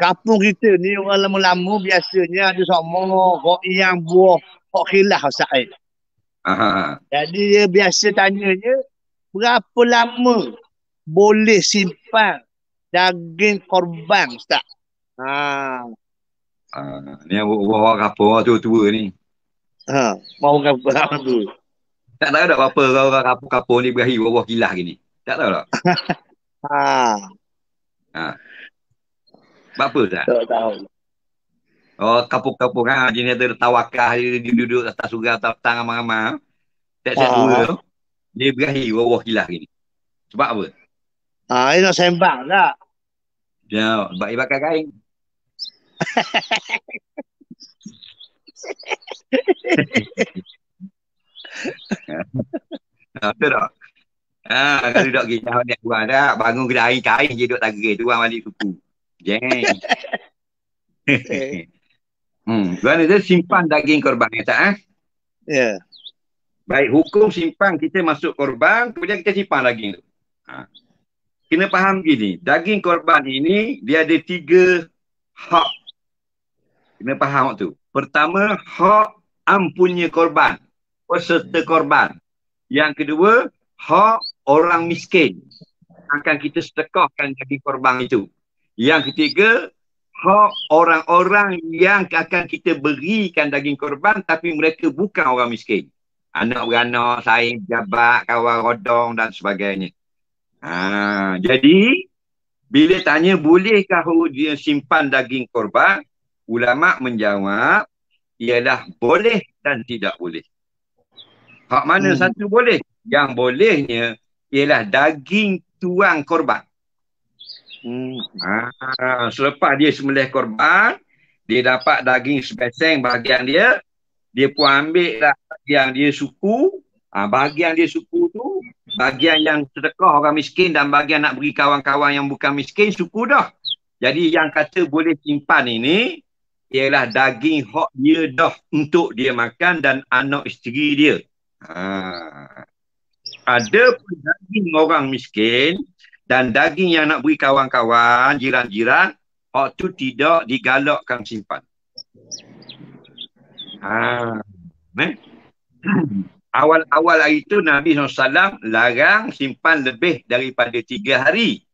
Kampung kita ni orang lama-lama biasanya ada sama yang buah hok khilaf, Ustaz. Jadi dia biasa tanyanya, berapa lama boleh simpan daging korban, Ustaz? Ni orang kapur tua-tua ni. Mau kapur tu. Tak tahu tak apa orang kapur ni berakhir bawah kilah gini. Tak tahu tak? Apa Ustaz? Tak tahu. Kapur-kapur jenis ada tawakah, dia duduk atas surau atas petang ramai-ramai. Tak tua tu. Dia berakhir bawah kilah gini. Sebab apa? Ini nak sembang tak? Ya, bakar kain. Betul tak? Kalau duduk kita nak buang tak, bangun kedai kain je duduk tangga tu, orang balik suku. Jeng. Eh, Kerana dia simpan daging korban. Kata, Ya. baik, hukum simpan kita masuk korban, kemudian kita simpan daging tu. Kena faham gini, daging korban ini dia ada 3 hak. Kena faham tu. Pertama, hak ampunnya korban, peserta korban. Yang kedua, hak orang miskin. Akan kita sedekahkan daging korban itu. Yang ketiga, hak orang-orang yang akan kita berikan daging korban tapi mereka bukan orang miskin. Anak beranak, saing, pejabat, kawan rodong dan sebagainya. Jadi, bila tanya bolehkah dia simpan daging korban, ulama menjawab ialah boleh dan tidak boleh. Hak mana satu boleh? Yang bolehnya ialah daging tuang korban. Selepas dia sembelih korban, dia dapat daging sebeseng bahagian dia, dia pun ambil lah bahagian dia suku. Bahagian dia suku tu, bahagian yang sedekah orang miskin dan bahagian nak beri kawan-kawan yang bukan miskin, suku dah. Jadi yang kata boleh simpan ini, ialah daging hak dia dah untuk dia makan dan anak isteri dia. Ada pun daging orang miskin dan daging yang nak beri kawan-kawan, jiran-jiran, hak tu tidak digalakkan simpan. Awal-awal hari itu Nabi SAW larang simpan lebih daripada 3 hari.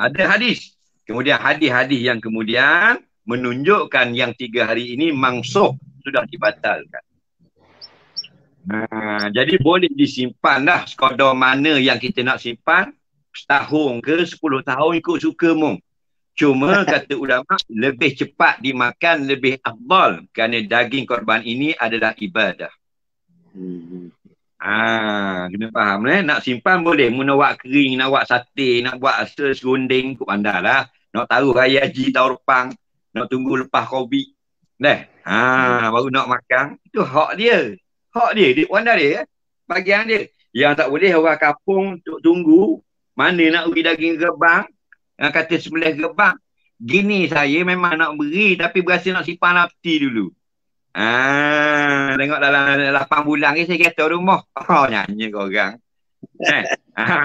Ada hadis. Kemudian hadis-hadis yang kemudian menunjukkan yang 3 hari ini mansukh, sudah dibatalkan. Jadi boleh disimpan lah sekadar mana yang kita nak simpan, setahun ke 10 tahun ikut suka mu. Cuma kata ulama lebih cepat dimakan lebih afdal kerana daging korban ini adalah ibadah. Kena faham nak simpan boleh, mu nak buat kering, nak buat sate, nak buat serunding ikut anda lah. Nak taruh raya haji tahun depan, nak tunggu lepas Covid. Baru nak makan, itu hak dia. Hak dia, wanda dia, bagian dia. Yang tak boleh orang kampung tunggu, mana nak beri daging gebang, yang kata sembelih gebang. Gini saya memang nak beri, tapi berasa nak simpan nafti dulu. Tengok dalam 8 bulan ni saya kata rumah. Nyanyi korang.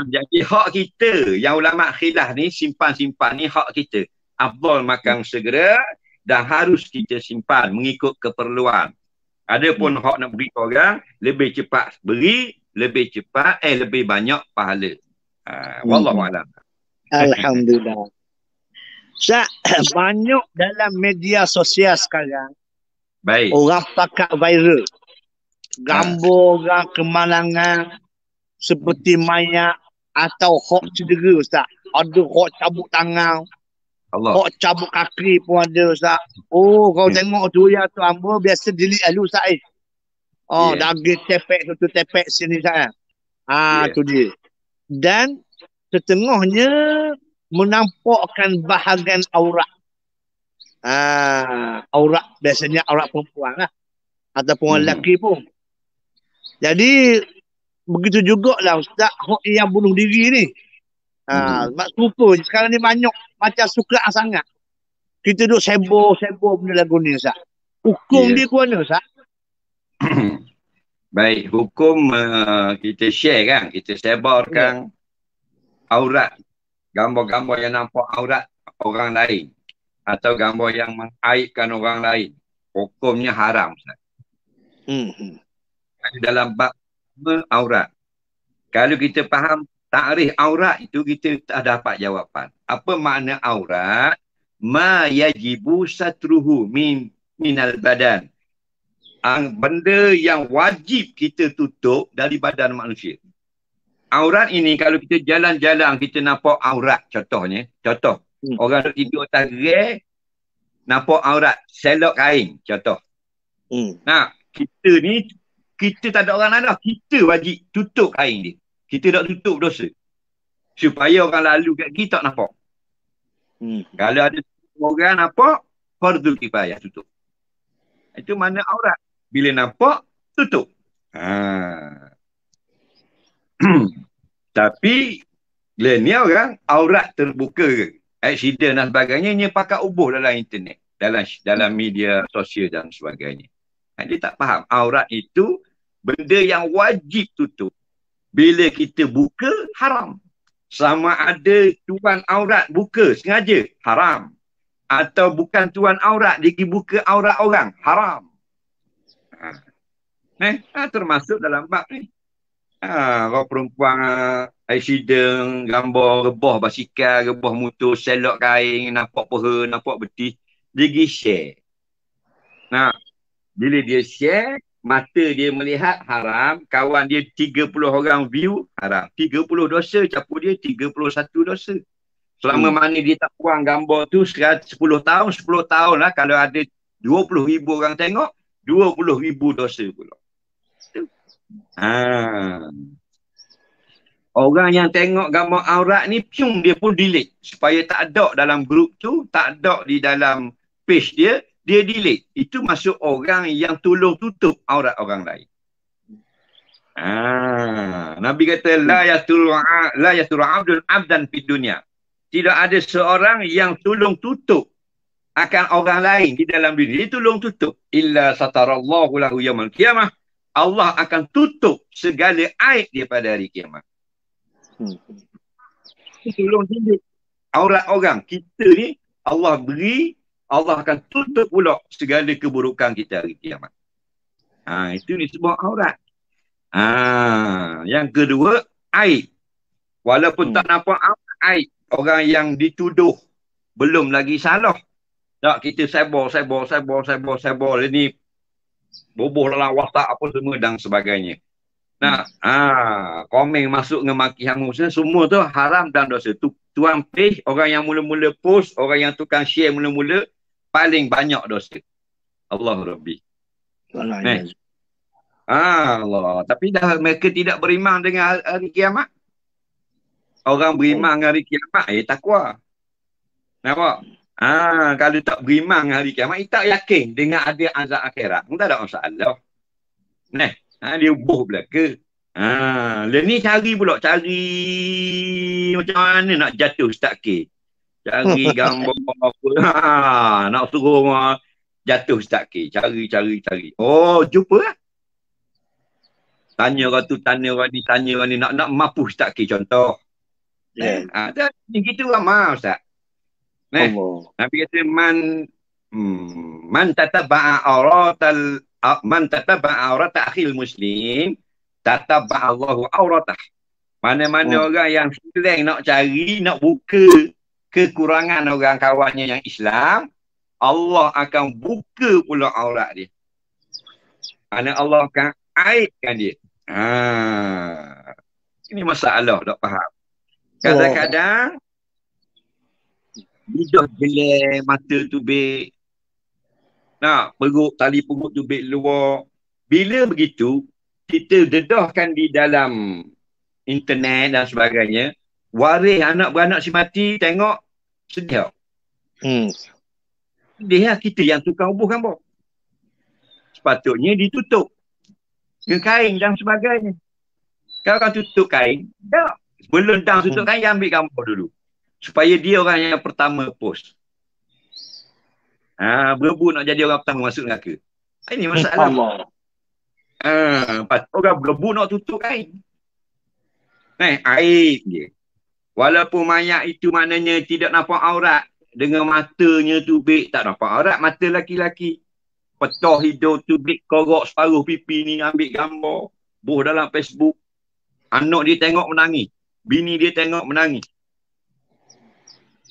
Jadi hak kita, yang ulama khilaf ni, simpan-simpan ni hak kita. Afdal makan segera dan harus kita simpan mengikut keperluan. Adapun hak nak beri orang, lebih cepat beri, lebih cepat, lebih banyak pahala. Wallahualam. Alhamdulillah. Banyak dalam media sosial sekarang, baik, orang pakai viral. Gambar orang kemalangan seperti mayat atau hak cedera, Ustaz. Ada hak cabut tangan. Hak cabut kaki pun ada, Ustaz. Kau tengok tu ya tu hamba biasa delete lalu, Ustaz. Daging tepek tu tepek sini, Ustaz. Tu dia. Dan setengahnya menampakkan bahagian aurat. Aurat biasanya aurat perempuan lah. Ataupun lelaki pun. Jadi begitu jugalah Ustaz hak yang bunuh diri ni. Mak serupa sekarang ni banyak macam suka sangat. Kita duk sebo benda lagu ni, Ustaz. Hukum dia ke mana, Ustaz? Baik, hukum kita share kan, kita sebarkan aurat, gambar-gambar yang nampak aurat orang lain atau gambar yang mengaibkan orang lain. Hukumnya haram, Ustaz. Dalam bab aurat. Kalau kita faham takrif aurat itu, kita tak dapat jawapan. Apa makna aurat? Ma yajibu satruhu minal badan. Benda yang wajib kita tutup dari badan manusia. Aurat ini kalau kita jalan-jalan kita nampak aurat, contohnya, orang duduk tidur atas gerai, nampak aurat, selok kain, contoh. Kita ni, kita tak ada orang lain dah, kita wajib tutup kain dia. Kita tak tutup dosa. Supaya orang lalu kat kita tak nampak. Kalau ada orang nampak, fardu kifayah tutup. Itu mana aurat. Bila nampak, tutup. Tapi, ni orang aurat terbuka ke? Accident dan sebagainya, dia pakai ubuh dalam internet, dalam media sosial dan sebagainya. Dia tak faham aurat itu benda yang wajib tutup. Bila kita buka, haram. Sama ada tuan aurat buka sengaja, haram. Atau bukan tuan aurat, dia pergi buka aurat orang, haram. Termasuk dalam bab ni. Kalau perempuan accident, gambar rebah basikal, rebah motor, selok kain, nampak peha, nampak betis, dia pergi share. Nah, bila dia share, mata dia melihat haram, kawan dia 30 orang view, haram. 30 dosa, capur dia 31 dosa. Selama mana dia tak buang gambar tu 10 tahun, 10 tahun lah. Kalau ada 20,000 orang tengok, 20,000 dosa pula. Orang yang tengok gambar aurat ni, dia pun delete. Supaya tak ada dalam grup tu, tak ada di dalam page dia, dia delete. Itu masuk orang yang tolong tutup aurat orang lain. Nabi kata, la yasturu abdun abdan fid dunya. Tidak ada seorang yang tolong tutup akan orang lain di dalam dunia. Dia tolong tutup. Illa satarallahu lahu yawmal qiyamah. Allah akan tutup segala aib dia pada hari kiamat. Tolong tutup aurat orang. Kita ni, Allah beri, Allah akan tutup pula segala keburukan kita hari kiamat. Itu disebut aurat. Yang kedua, aib. Walaupun tak nampak aib, orang yang dituduh belum lagi salah. Tak, kita sebor ni boboh dalam WhatsApp apa semua dan sebagainya. Nah, komen masuk dengan maki hangus semua tu haram dan dosa. Tuan page, orang yang mula-mula post, orang yang tukang share mula-mula, paling banyak dosa. Allah Rabbi. Allah. Tapi dah mereka tidak beriman dengan hari kiamat. Orang beriman dengan hari kiamat, takwa. Nampak? Kalau tak beriman dengan hari kiamat, tak yakin dengan ada azab akhirat. Tak ada masalah. Dia ubuh belaka. Dia ni cari macam mana nak jatuh Ustaz K. Cari gambar apa. Nak suruh jatuh Ustaz K. Cari. Oh, jumpa lah. Tanya orang tu, tanya orang ni. Nak mampu Ustaz K contoh. Gitu ramah Ustaz. Nabi kata man tataba'a aurat akhil muslim tataba'a Allahu auratah. Mana-mana orang yang sedang nak cari, nak buka kekurangan orang kawannya yang Islam, Allah akan buka pula aurat dia. Allah akan aibkan dia. Ini masalah, tak faham. Kadang-kadang lidah jelek, mata tubik, tali perut tubik luar. Bila begitu, kita dedahkan di dalam internet dan sebagainya, waris anak beranak si mati, tengok, sedih. Dia kita yang tukang ubuh gambar. Sepatutnya ditutup dengan kain dan sebagainya. Kalau kan tutup kain, tak. Sebelum tutup kain, ambil gambar dulu. Supaya dia orang yang pertama post. Berebut nak jadi orang pertama masuk neraka. Ini masalah. Orang berebut nak tutup kain. Aib dia. Walaupun mayat itu maknanya tidak nampak aurat. Dengan matanya tubik, tak nampak aurat. Mata laki-laki. Petah hidung tubik, korok separuh pipi ni, ambil gambar. Buh dalam Facebook. Anak dia tengok menangis. Bini dia tengok menangis.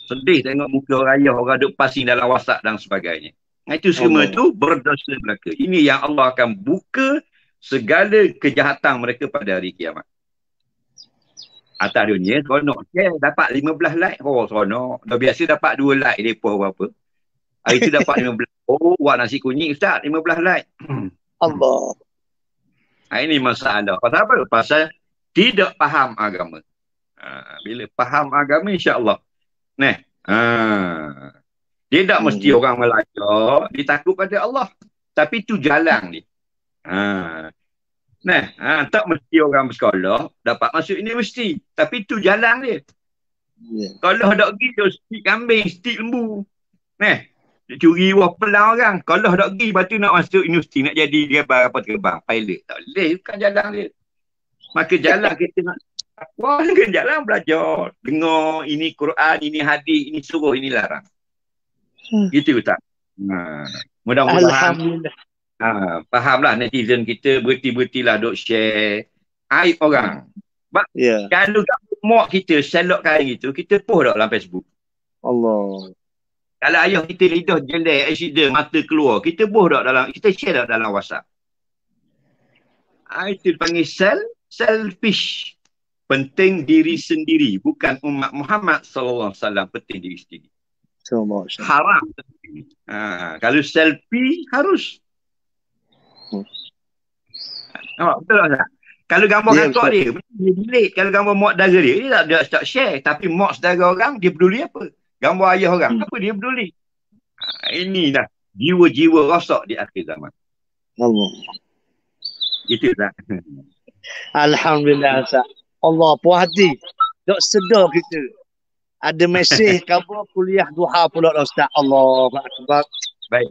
Sedih tengok muka orang ayah, orang duk pasing dalam WhatsApp dan sebagainya. Itu semua tu berdosa belaka. Ini yang Allah akan buka segala kejahatan mereka pada hari kiamat. Atas dunia, seronok. Dapat 15 like. Seronok. Dah biasa dapat 2 like mereka apa-apa. Hari tu dapat 15. Buat nasi kunyit Ustaz, 15 like. Allah. Ini masalah. Pasal apa? Pasal tidak faham agama. Bila faham agama, insya-Allah. Dia tak mesti orang belajar, dia takut pada Allah. Tapi tu jalan dia. Tak mesti orang bersekolah dapat masuk universiti. Tapi tu jalan dia. Ya. Kalau dak pergi tu stik kambing, stik lembu. Neh, dia curi wah pelau orang. Kalau dak pergi, lepas tu nak masuk universiti, nak jadi dia apa terbang, pilot. Tak boleh, bukan jalan dia. Maka jalan kita nak wah, kan jalan belajar. Dengar ini Quran, ini hadis, ini suruh, ini larang. Gitu tak? Mudah-mudahan Alhamdulillah. fahamlah netizen kita, berhenti-berhentilah duk share aib orang. Ya. Kalau mak kita selok kain itu, kita post tak dalam Facebook. Allah. Kalau ayah kita lidah jelek, accident, mata keluar, kita post tak dalam, kita share tak dalam WhatsApp. Itu dipanggil selfish. Penting diri sendiri, bukan umat Muhammad sallallahu alaihi wasallam, penting diri sendiri. Haram. Kalau selfie harus. Betul tak? Kalau gambar kakak dia delete. Kalau gambar mak saudara dia tak share. Tapi mak saudara orang, dia peduli apa? Gambar ayah orang, apa dia peduli? Ini dah jiwa-jiwa rosak di akhir zaman. Allah. Itu tak? Alhamdulillah, Ustaz. Allah puas hati. Dok sedar kita. Ada mesej kamu kuliah duha pula Ustaz. Allah Akbar. Baik.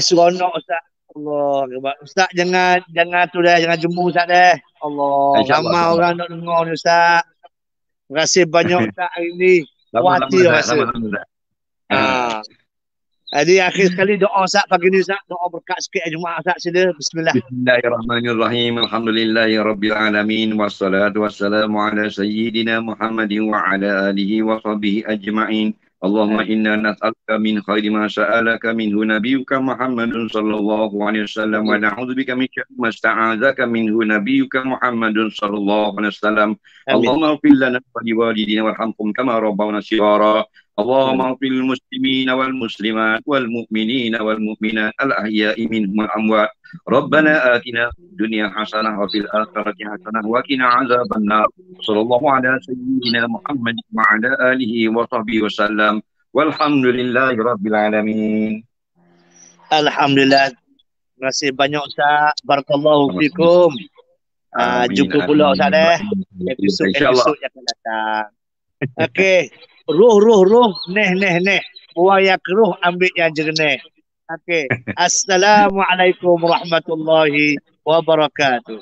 Seronok Ustaz. Allah Akbar. Ustaz jangan tu dah, jangan jemu Ustaz deh. Allah. Ramai orang nak dengar ni Ustaz. Terima kasih banyak Ustaz hari ni. Puas hati rasa. Jadi akhir sekali doa Ustaz pagi ni Ustaz. Doa berkat sikit Jumaat Ustaz sila. Bismillah. Bismillahirrahmanirrahim. Alhamdulillahi rabbil alamin. Wassalatu wassalamu ala sayyidina Muhammadin wa ala alihi wa sahbihi ajma'in. Allahumma inna nas'aluka min khairi ma sa'alaka minhu nabiyyuka Muhammadun sallallahu alaihi wasallam wa na'udzubika min syarri ma sta'adzaka minhu nabiyyuka Muhammadun sallallahu alaihi wasallam. Allahumma ighfir lana wa liwalidina warhamhum kama rabbawna shighara. Allahumma ighfir lil muslimina wal muslimat wal mu'minina wal mu'minat al ahya'i minhum wal amwat. Rabbana atina fid dunya hasanah wa fil akhirati hasanah wa qina adzabannar. Sallallahu ala sayyidina Muhammad wa ala alihi wa sahbihi wasallam. Walhamdulillahi rabbil alamin. Alhamdulillah. Terima kasih banyak Ustaz. Barakallahu fikum. Jumpa pula Ustaz deh. Episod yang akan datang. Okey. Ruh. Neh. Buang yang keruh, ambil yang jernih. Okey. Assalamualaikum warahmatullahi wabarakatuh.